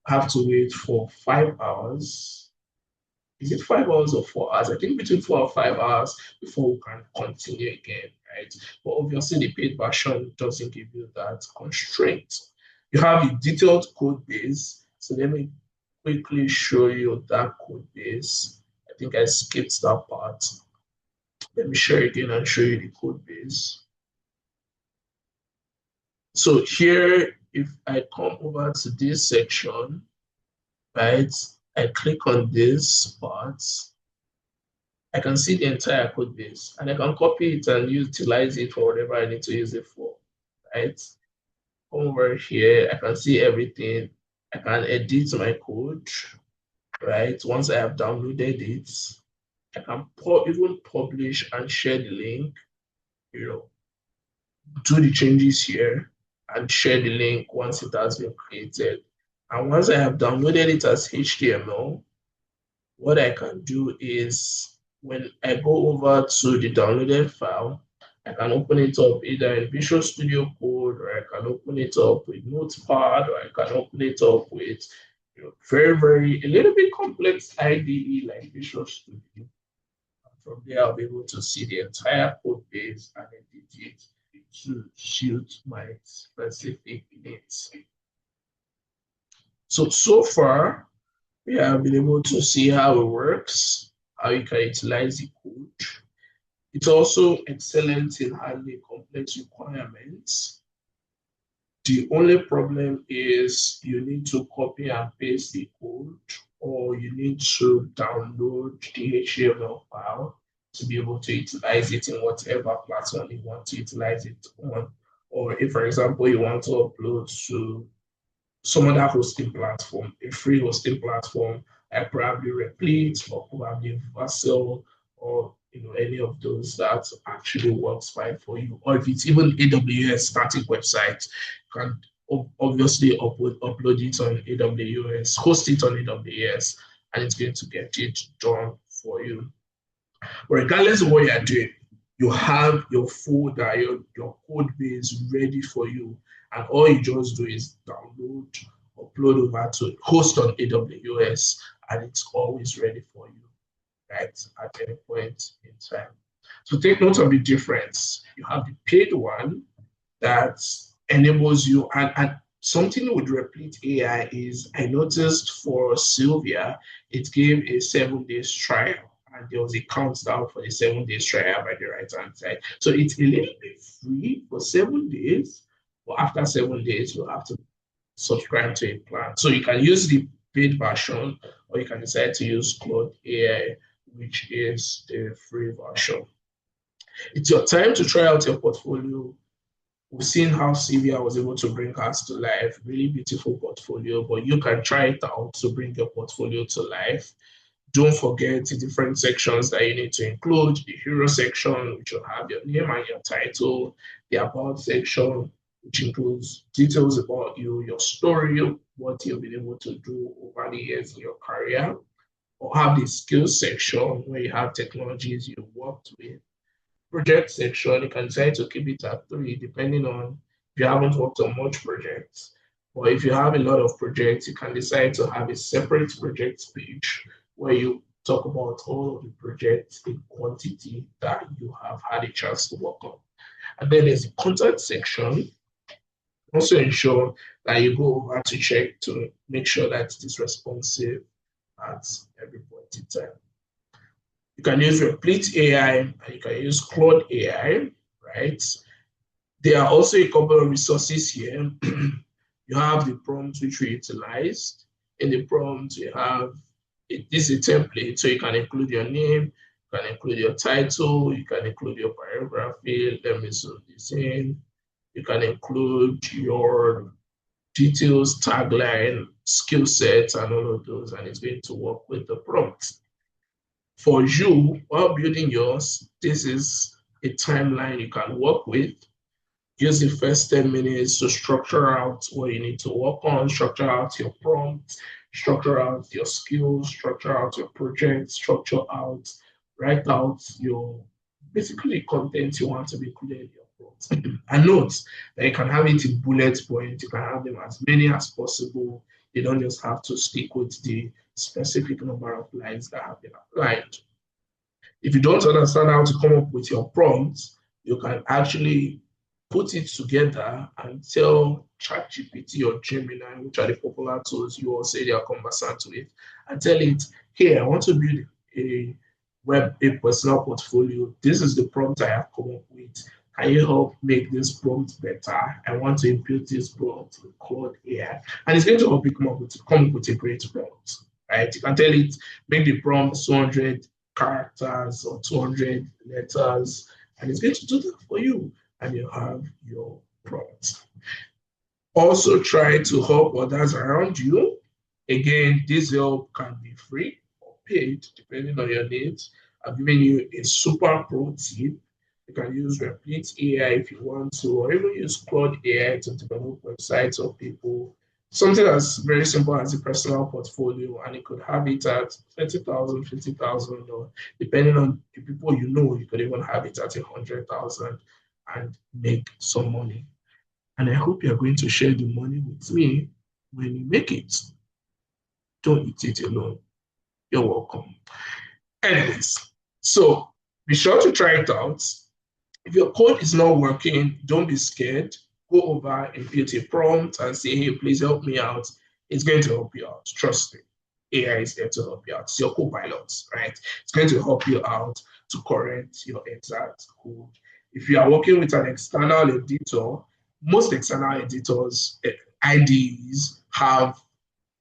have to wait for 5 hours. Is it 5 hours or 4 hours? I think between 4 or 5 hours before we can continue again, right? But obviously, the paid version doesn't give you that constraint. You have a detailed code base. So let me quickly show you that code base. I think I skipped that part. Let me share again and show you the code base. So here, if I come over to this section, right, I click on this part, I can see the entire code base and I can copy it and utilize it for whatever I need to use it for, right? Come over here, I can see everything. I can edit my code, right? Once I have downloaded it, I can even publish and share the link, you know, do the changes here and share the link once it has been created. And once I have downloaded it as HTML, what I can do is when I go over to the downloaded file, I can open it up either in Visual Studio Code or I can open it up with Notepad or I can open it up with very, a little bit complex IDE like Visual Studio. From there, I'll be able to see the entire code base and edit it to suit my specific needs. So far, we have been able to see how it works, how you can utilize the code. It's also excellent in handling complex requirements. The only problem is you need to copy and paste the code, or you need to download the HTML file to be able to utilize it in whatever platform you want to utilize it on. Or if, for example, you want to upload to some other hosting platform, a free hosting platform, like probably Replit or probably Vassal or any of those that actually works fine for you. Or if it's even AWS static website, you can obviously upload it on AWS, host it on AWS, and it's going to get it done for you. Regardless of what you're doing, you have your folder, your code base ready for you. And all you just do is download, upload over to host on AWS, and it's always ready for you, right? At any point in time. So take note of the difference. You have the paid one that enables you, and something with Replit AI is I noticed for Sylvia, it gave a 7 days trial and there was a countdown for the 7 days trial by the right hand side. So it's a little bit free for 7 days, but after 7 days, you'll have to subscribe to a plan. So you can use the paid version or you can decide to use Claude AI, which is the free version. It's your time to try out your portfolio. We've seen how Sylvia was able to bring hers to life, really beautiful portfolio, but you can try it out to bring your portfolio to life. Don't forget the different sections that you need to include. The hero section, which will have your name and your title. The about section, which includes details about you, your story, what you've been able to do over the years in your career. Or have the skills section where you have technologies you've worked with. Project section, you can decide to keep it at 3, depending on if you haven't worked on much projects. Or if you have a lot of projects, you can decide to have a separate project page where you talk about all of the projects in quantity that you have had a chance to work on. And then there's a contact section. Also ensure that you go over to check to make sure that it is responsive at every point in time. You can use Replit AI and you can use Claude AI, right? There are also a couple of resources here. You have the prompt which we utilized. In the prompt, you have this is a template, so you can include your name, you can include your title, you can include your biography. Let me zoom this in. You can include your details, tagline, skill sets, and all of those, and it's going to work with the prompt. For you, while building yours, this is a timeline you can work with. Use the first 10 minutes to structure out what you need to work on, structure out your prompt, structure out your skills, structure out your project, structure out, write out your basically content you want to be included in your prompt. And note that you can have it in bullet points, you can have them as many as possible. You don't just have to stick with the specific number of lines that have been applied. If you don't understand how to come up with your prompts, you can actually put it together and tell ChatGPT or Gemini, which are the popular tools you all say they are conversant with, and tell it, hey, I want to build a personal portfolio. This is the prompt I have come up with. Can you help make this prompt better? I want to input this prompt with Claude AI. And it's going to help you come up with a great prompt. Right? You can tell it, make the prompt 200 characters or 200 letters, and it's going to do that for you, and you have your prompt. Also, try to help others around you. Again, this help can be free or paid depending on your needs. I've given you a super pro tip. You can use Replit AI if you want to, or even use Claude AI to develop websites of people. Something that's very simple as a personal portfolio, and you could have it at 30,000, 50,000, or depending on the people you know, you could even have it at 100,000 and make some money. And I hope you're going to share the money with me when you make it. Don't eat it alone. You're welcome. Anyways, so be sure to try it out. If your code is not working, don't be scared. Go over, input a prompt, and say, hey, please help me out. It's going to help you out. Trust me. AI is there to help you out. It's your co-pilot, right? It's going to help you out to correct your exact code. If you are working with an external editor, most external editors, IDEs, have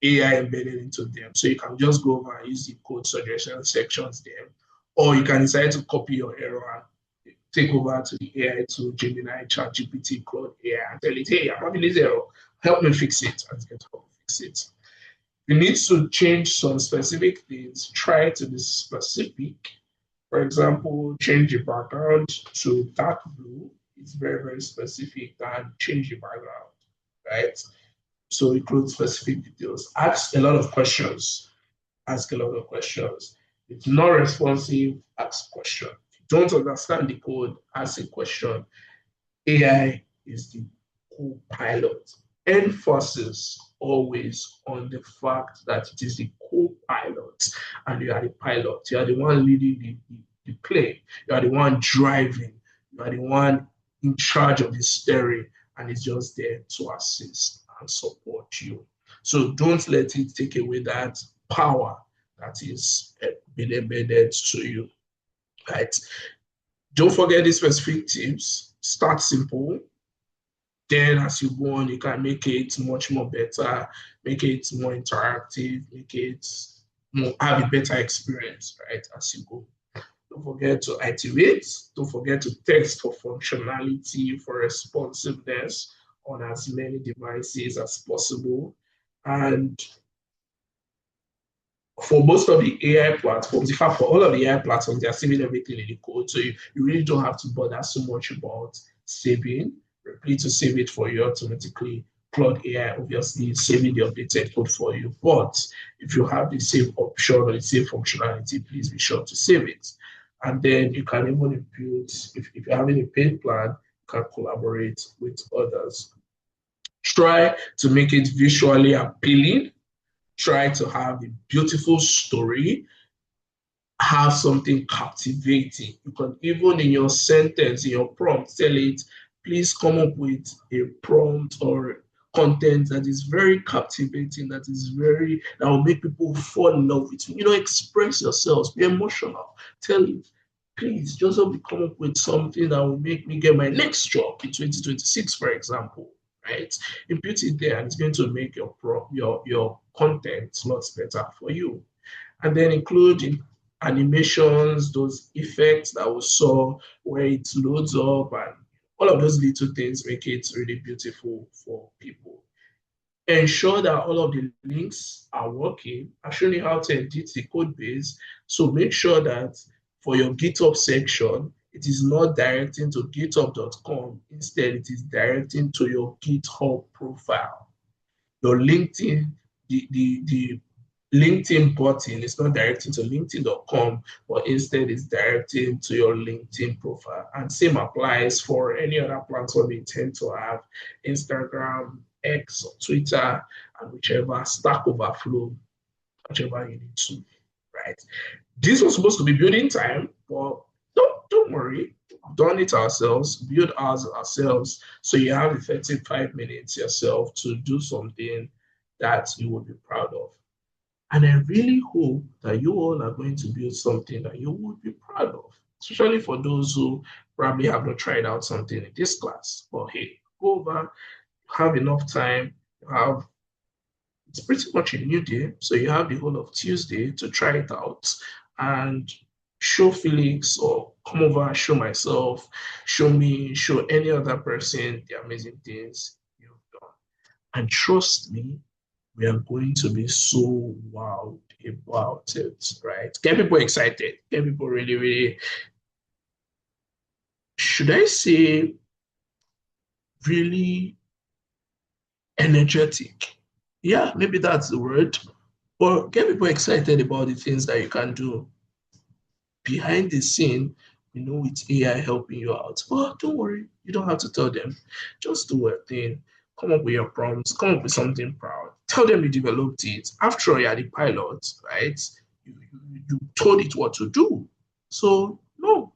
AI embedded into them. So you can just go over and use the code suggestion sections there. Or you can decide to copy your error and take over to the AI to Gemini, ChatGPT, Claude AI, and tell it, hey, I'm having this error. Help me fix it. And it's going to help fix it. You need to change some specific things. Try to be specific. For example, change the background to dark blue. It's very, very specific. And change the background, right? So include specific details. Ask a lot of questions. Ask a lot of questions. If not responsive, ask a question. If you don't understand the code, ask a question. AI is the co-pilot. Emphasis always on the fact that it is the co-pilot and you are the pilot. You are the one leading the plane. You are the one driving. You are the one in charge of the steering, and it's just there to assist and support you. So don't let it take away that power that is been embedded to you. Right? Don't forget these specific tips. Start simple. Then as you go on, you can make it much more better, make it more interactive, make it more have a better experience, right? As you go. Don't forget to iterate. Don't forget to test for functionality, for responsiveness on as many devices as possible. And for most of the AI platforms, in fact, for all of the AI platforms, they are saving everything in the code. So you really don't have to bother so much about saving. Replit to save it for you automatically. Claude AI, obviously, saving the updated code for you. But if you have the same option or the same functionality, please be sure to save it. And then you can even impute, if you're having a paid plan, you can collaborate with others. Try to make it visually appealing. Try to have a beautiful story, have something captivating. You can even in your sentence, in your prompt, tell it, please come up with a prompt or content that is very captivating, that will make people fall in love with you. Express yourselves, be emotional. Tell it, please just help me come up with something that will make me get my next job in 2026, for example. Right? Input it there, and it's going to make your content lots better for you. And then include animations, those effects that we saw where it loads up, and all of those little things make it really beautiful for people. Ensure that all of the links are working. I showed you how to edit the code base. So make sure that for your GitHub section, it is not directing to github.com. Instead, it is directing to your GitHub profile. Your LinkedIn, the LinkedIn button is not directing to linkedin.com, but instead it's directing to your LinkedIn profile. And same applies for any other platform you tend to have, Instagram, X, or Twitter, and whichever Stack Overflow, whichever you need to, right? This was supposed to be building time, but don't worry. We've done it ourselves, build ours ourselves. So you have effective 5 minutes yourself to do something that you will be proud of. And I really hope that you all are going to build something that you would be proud of, especially for those who probably have not tried out something in this class. But hey, go over, have enough time, have it's pretty much a new day. So you have the whole of Tuesday to try it out and show Felix or come over, show myself, show me, show any other person the amazing things you've done. And trust me, we are going to be so wowed about it, right? Get people excited, get people really, really, should I say, really energetic. Yeah, maybe that's the word. But get people excited about the things that you can do behind the scene. You know, it's AI helping you out. But don't worry, you don't have to tell them. Just do a thing. Come up with your prompts. Come up with something proud. Tell them you developed it. After all, you're the pilot, right? You told it what to do. So no,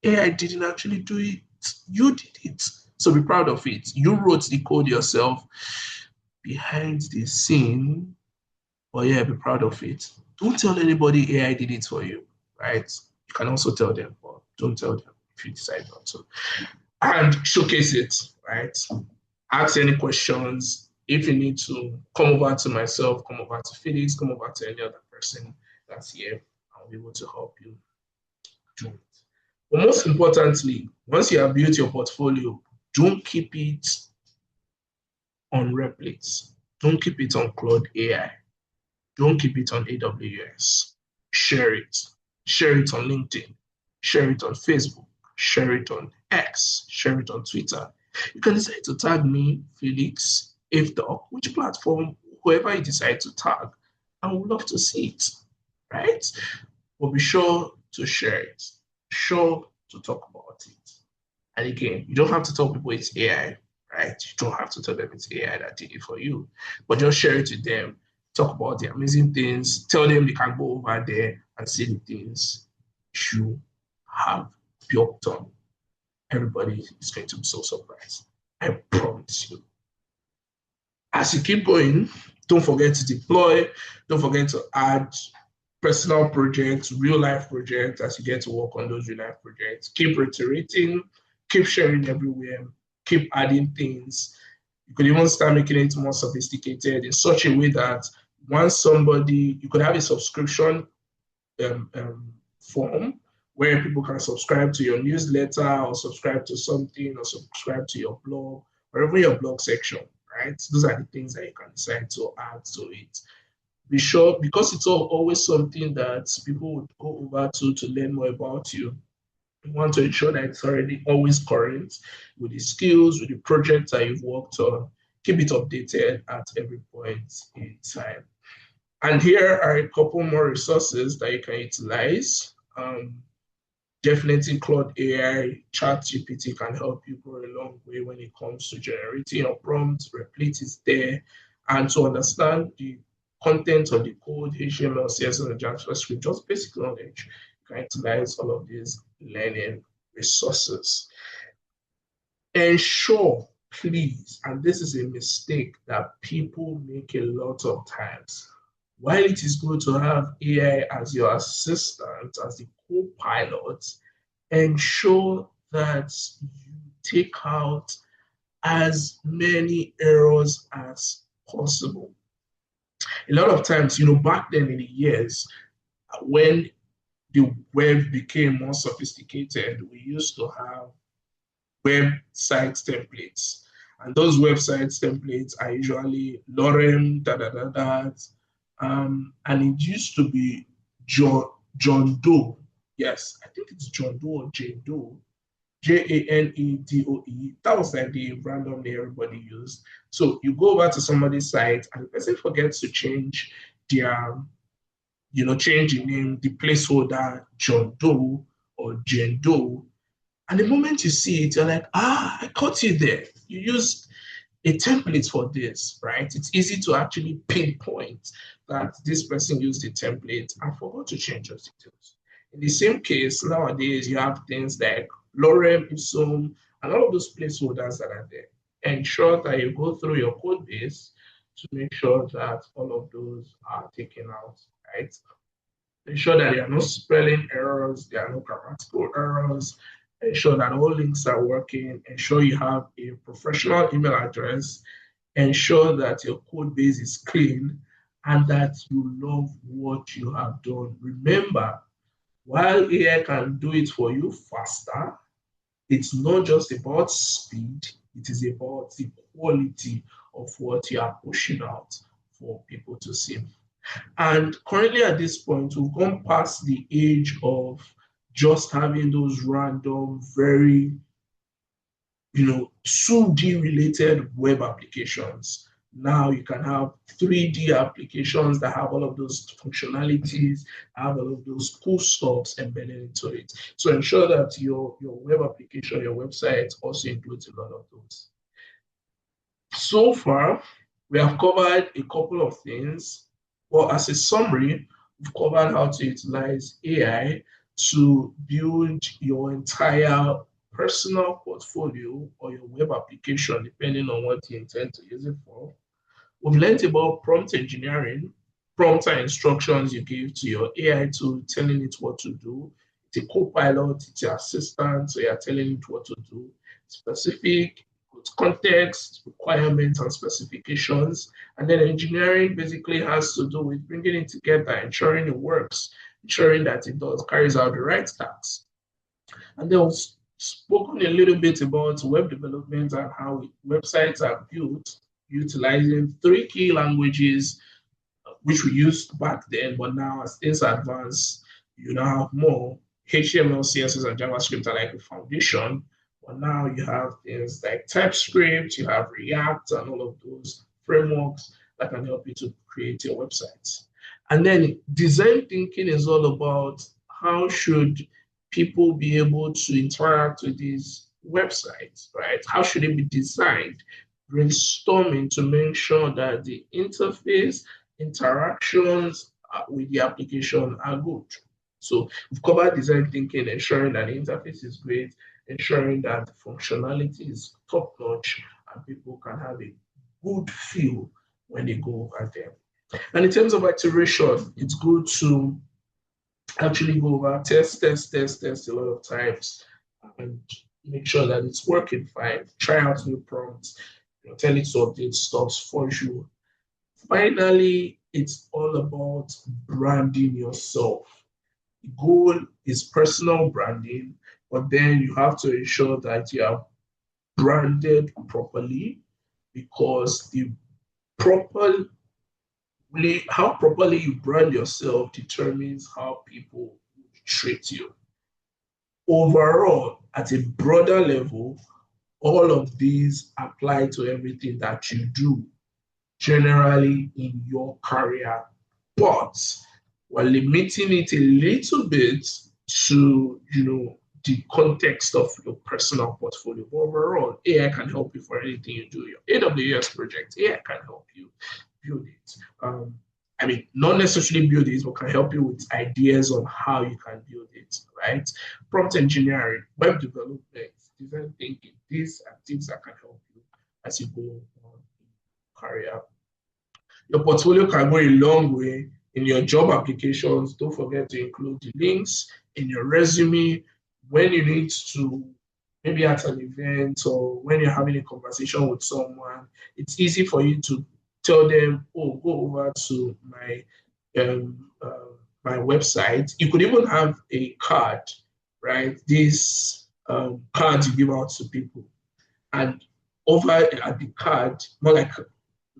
AI didn't actually do it. You did it. So be proud of it. You wrote the code yourself behind the scene. But yeah, be proud of it. Don't tell anybody AI did it for you, right? You can also tell them, but don't tell them if you decide not to. And showcase it, right? Ask any questions. If you need to, come over to myself, come over to Felix, come over to any other person that's here. I'll be able to help you do it. But most importantly, once you have built your portfolio, don't keep it on Replit. Don't keep it on Claude AI. Don't keep it on AWS. Share it. Share it on LinkedIn. Share it on Facebook. Share it on X. Share it on Twitter. You can decide to tag me, Felix, if the which platform, whoever you decide to tag. I would love to see it, right? But be sure to share it. Sure to talk about it. And again, you don't have to tell people it's AI, right? You don't have to tell them it's AI that did it for you, but just share it with them. Talk about the amazing things. Tell them they can go over there and see the things you have built on. Everybody is going to be so surprised. I promise you. As you keep going, don't forget to deploy. Don't forget to add personal projects, real life projects as you get to work on those real life projects. Keep reiterating, keep sharing everywhere, keep adding things. You could even start making it more sophisticated in such a way that once somebody, you could have a subscription form where people can subscribe to your newsletter or subscribe to something or subscribe to your blog or even your blog section, right? Those are the things that you can decide to add to it. Be sure, because it's always something that people would go over to learn more about you. You want to ensure that it's already always current with the skills, with the projects that you've worked on. Keep it updated at every point in time. And here are a couple more resources that you can utilize. Definitely Claude AI, ChatGPT can help you go a long way when it comes to generating your prompts. Replit is there. And to understand the content of the code, HTML, CSS, and JavaScript, just basic knowledge, you can utilize all of these learning resources. Ensure, please, and this is a mistake that people make a lot of times. While it is good to have AI as your assistant, as the co-pilot, ensure that you take out as many errors as possible. A lot of times, back then in the years when the web became more sophisticated, we used to have website templates. And those website templates are usually lorem, da da da da. And it used to be John Doe. Yes, I think it's John Doe or Jane Doe. Janedoe. That was like the random name everybody used. So you go over to somebody's site and the person forgets to change their, change the name, the placeholder John Doe or Jane Doe. And the moment you see it, you're like, I caught you there. You used a template for this, right? It's easy to actually pinpoint that this person used a template and forgot to change those details. In the same case, nowadays you have things like lorem ipsum and all of those placeholders that are there. Ensure that you go through your code base to make sure that all of those are taken out, right? Ensure that there are no spelling errors, there are no grammatical errors, ensure that all links are working, ensure you have a professional email address, ensure that your code base is clean, and that you love what you have done. Remember, while AI can do it for you faster, it's not just about speed, it is about the quality of what you are pushing out for people to see. And currently at this point, we've gone past the age of just having those random, very, 2D related web applications. Now you can have 3D applications that have all of those functionalities, have all of those cool stuffs embedded into it. So ensure that your web application, your website also includes a lot of those. So far, we have covered a couple of things. Well, as a summary, we've covered how to utilize AI to build your entire personal portfolio or your web application, depending on what you intend to use it for. We've learned about prompt engineering, prompts and instructions you give to your AI tool, telling it what to do. It's a co-pilot, it's your assistant, so you're telling it what to do. Specific with context, requirements, and specifications. And then engineering basically has to do with bringing it together, ensuring it works, ensuring that it does carries out the right tasks. And then we've spoken a little bit about web development and how websites are built utilizing three key languages, which we used back then, but now as things advance, you now have more. HTML, CSS, and JavaScript are like a foundation, but now you have things like TypeScript, you have React, and all of those frameworks that can help you to create your websites. And then design thinking is all about how should people be able to interact with these websites, right? How should it be designed? Brainstorming to make sure that the interface interactions with the application are good. So we've covered design thinking, ensuring that the interface is great, ensuring that the functionality is top notch, and people can have a good feel when they go over there. And in terms of iteration, it's good to actually go over test a lot of times and make sure that it's working fine. Try out new prompts, tell it to update stuff for you. Finally, it's all about branding yourself. The goal is personal branding, but then you have to ensure that you are branded properly because the proper how properly you brand yourself determines how people treat you. Overall, at a broader level, all of these apply to everything that you do generally in your career, but we're limiting it a little bit to the context of your personal portfolio. But overall, AI can help you for anything you do. Your AWS project, AI can help you build it. I mean, not necessarily build it, but can help you with ideas on how you can build it, right? Prompt engineering, web development, design thinking, these are things that can help you as you go on in career. Your portfolio can go a long way in your job applications. Don't forget to include the links in your resume when you need to, maybe at an event or when you're having a conversation with someone. It's easy for you to tell them, "Oh, go over to um, uh, my website." You could even have a card, right? These cards you give out to people, and over at the card, more like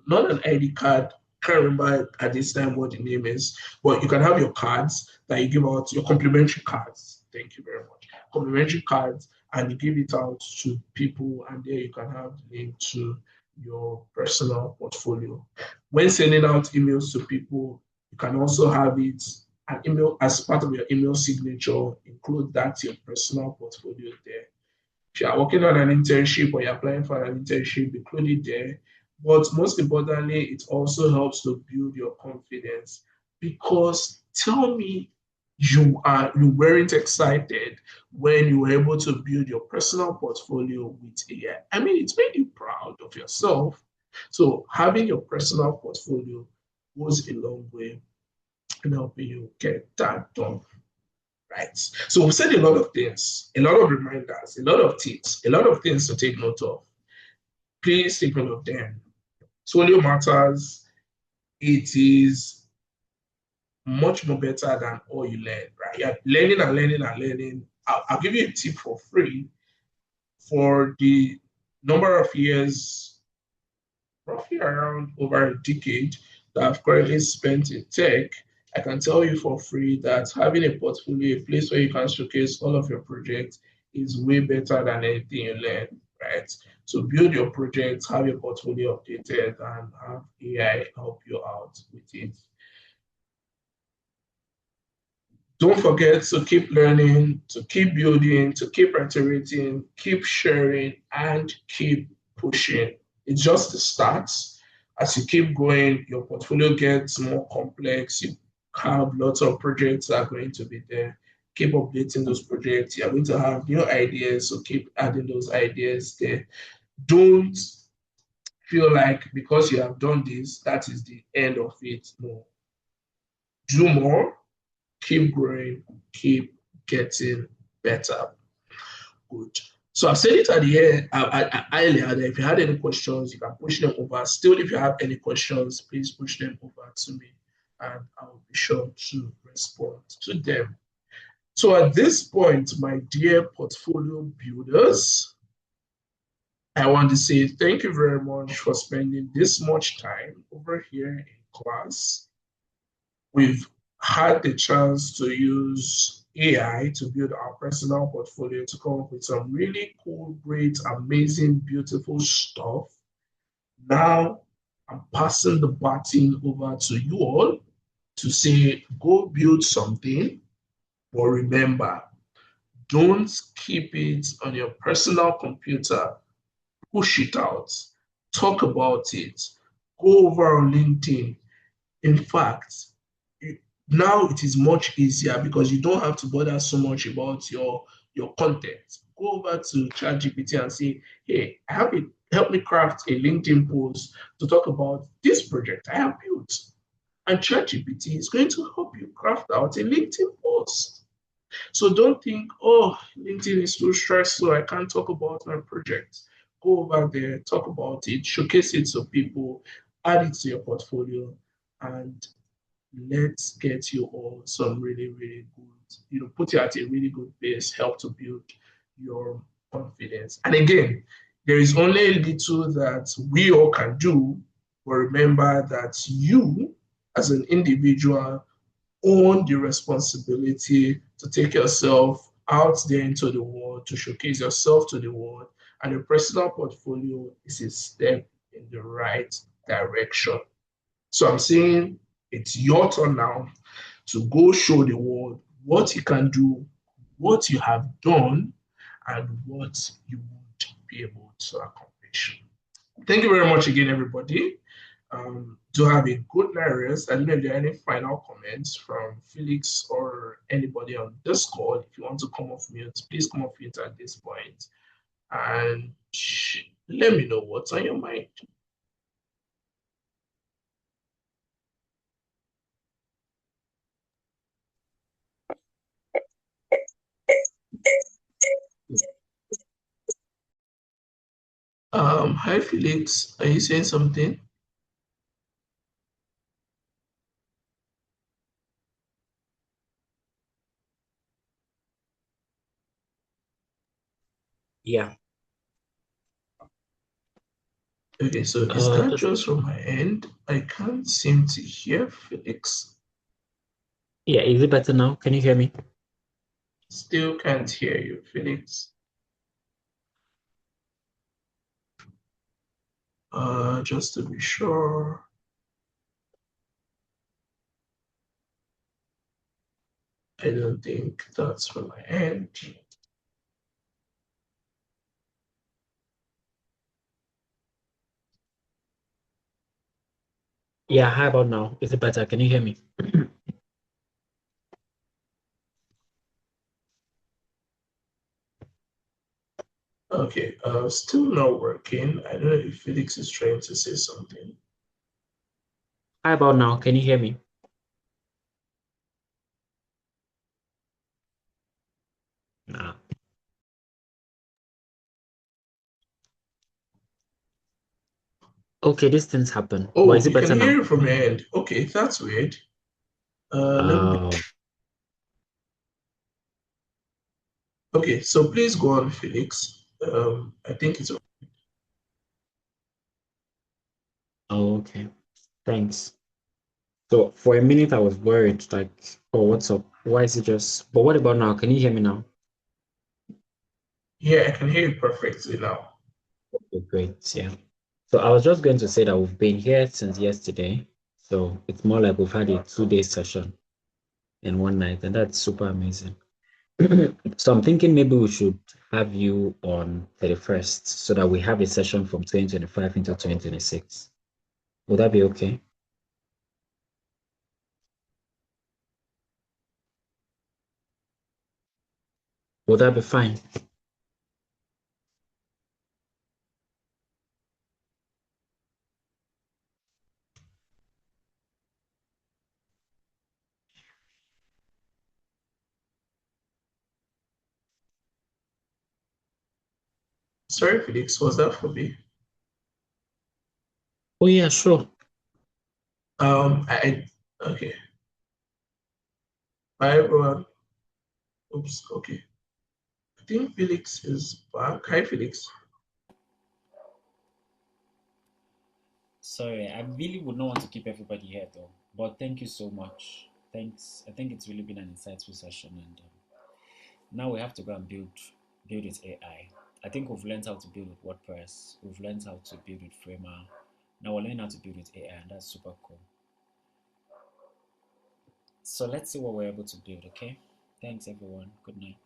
not an ID card can't remember at this time what the name is, but you can have your cards that you give out, your complimentary cards. Thank you very much. Complimentary cards, and you give it out to people, and there you can have the link to your personal portfolio. When sending out emails to people, you can also have it an email as part of your email signature, include that your personal portfolio there. If you are working on an internship or you're applying for an internship, include it there. But most importantly, it also helps to build your confidence because tell me you weren't excited when you were able to build your personal portfolio with AI. I mean, it's made you proud of yourself. So having your personal portfolio goes a long way in helping you get that done. Right. So we said a lot of things, a lot of reminders, a lot of tips, a lot of things to take note of. Please take note of them. Solio matters. It is much more better than all you learn, right? You're learning and learning and learning. I'll give you a tip for free for the number of years, roughly around over a decade that I've currently spent in tech. I can tell you for free that having a portfolio, a place where you can showcase all of your projects, is way better than anything you learn, right? So build your projects, have your portfolio updated, and have AI help you out with it. Don't forget to keep learning, to keep building, to keep iterating, keep sharing, and keep pushing. It's just the start. As you keep going, your portfolio gets more complex. You have lots of projects that are going to be there. Keep updating those projects. You're going to have new ideas, so keep adding those ideas there. Don't feel like because you have done this, that is the end of it. No, do more, keep growing, keep getting better. Good. So I've said it at the end earlier that if you had any questions, you can push them over. Still, if you have any questions, please push them over to me and I will be sure to respond to them. So at this point, my dear portfolio builders, I want to say thank you very much for spending this much time over here in class. We've had the chance to use AI to build our personal portfolio to come up with some really cool, great, amazing, beautiful stuff. Now I'm passing the baton over to you all to say, go build something, but remember, don't keep it on your personal computer. Push it out, talk about it, go over on LinkedIn. In fact, now it is much easier because you don't have to bother so much about your content. Go over to ChatGPT and say, hey, I have it, help me craft a LinkedIn post to talk about this project I have built. And ChatGPT is going to help you craft out a LinkedIn post. So don't think, oh, LinkedIn is too stressful. I can't talk about my project. Go over there, talk about it, showcase it to people, add it to your portfolio, and let's get you all some really, really good, put you at a really good pace, help to build your confidence. And again, there is only a little that we all can do, but remember that you, as an individual, own the responsibility to take yourself out there into the world, to showcase yourself to the world. And your personal portfolio is a step in the right direction. So I'm saying it's your turn now to go show the world what you can do, what you have done, and what you would be able to accomplish. Thank you very much again, everybody. Do have a good night rest. I don't know if there are any final comments from Felix or anybody on this call. If you want to come off mute, please come off mute at this point and let me know what's on your mind. Hi Felix, are you saying something? Yeah. Okay, so is that Just just from my end? I can't seem to hear Felix. yeah, is it better now? Can you hear me? Still can't hear you, Felix. Just to be sure. I don't think that's from my end. Yeah, how about now? Is it better? Can you hear me? Okay, still not working. I don't know if Felix is trying to say something. How about now? Can you hear me? Nah. Okay, these things happen. But Oh, is it you can better hear now? it from your end. Okay, that's weird. Let me. Oh, Okay, so please go on, Felix. I think it's okay. Thanks. So for a minute I was worried, like, oh, what's up? Why is it just but what about now? Can you hear me now? yeah, I can hear you perfectly now. Okay, great. Yeah. So I was just going to say that we've been here since yesterday. So it's more like we've had a 2 day session in one night, and that's super amazing. So I'm thinking maybe we should have you on 31st so that we have a session from 2025 into 2026. Would that be okay? Would that be fine? Sorry, Felix, was that for me? Oh yeah, sure. Okay. Bye, everyone. Oops, okay. I think Felix is back. Hi, Felix. Sorry, I really would not want to keep everybody here though. But thank you so much. Thanks. I think it's really been an insightful session, and now we have to go and build with AI. I think we've learned how to build with WordPress. We've learned how to build with Framer. Now we're learning how to build with AI, and that's super cool. So let's see what we're able to build. Okay. Thanks everyone. Good night.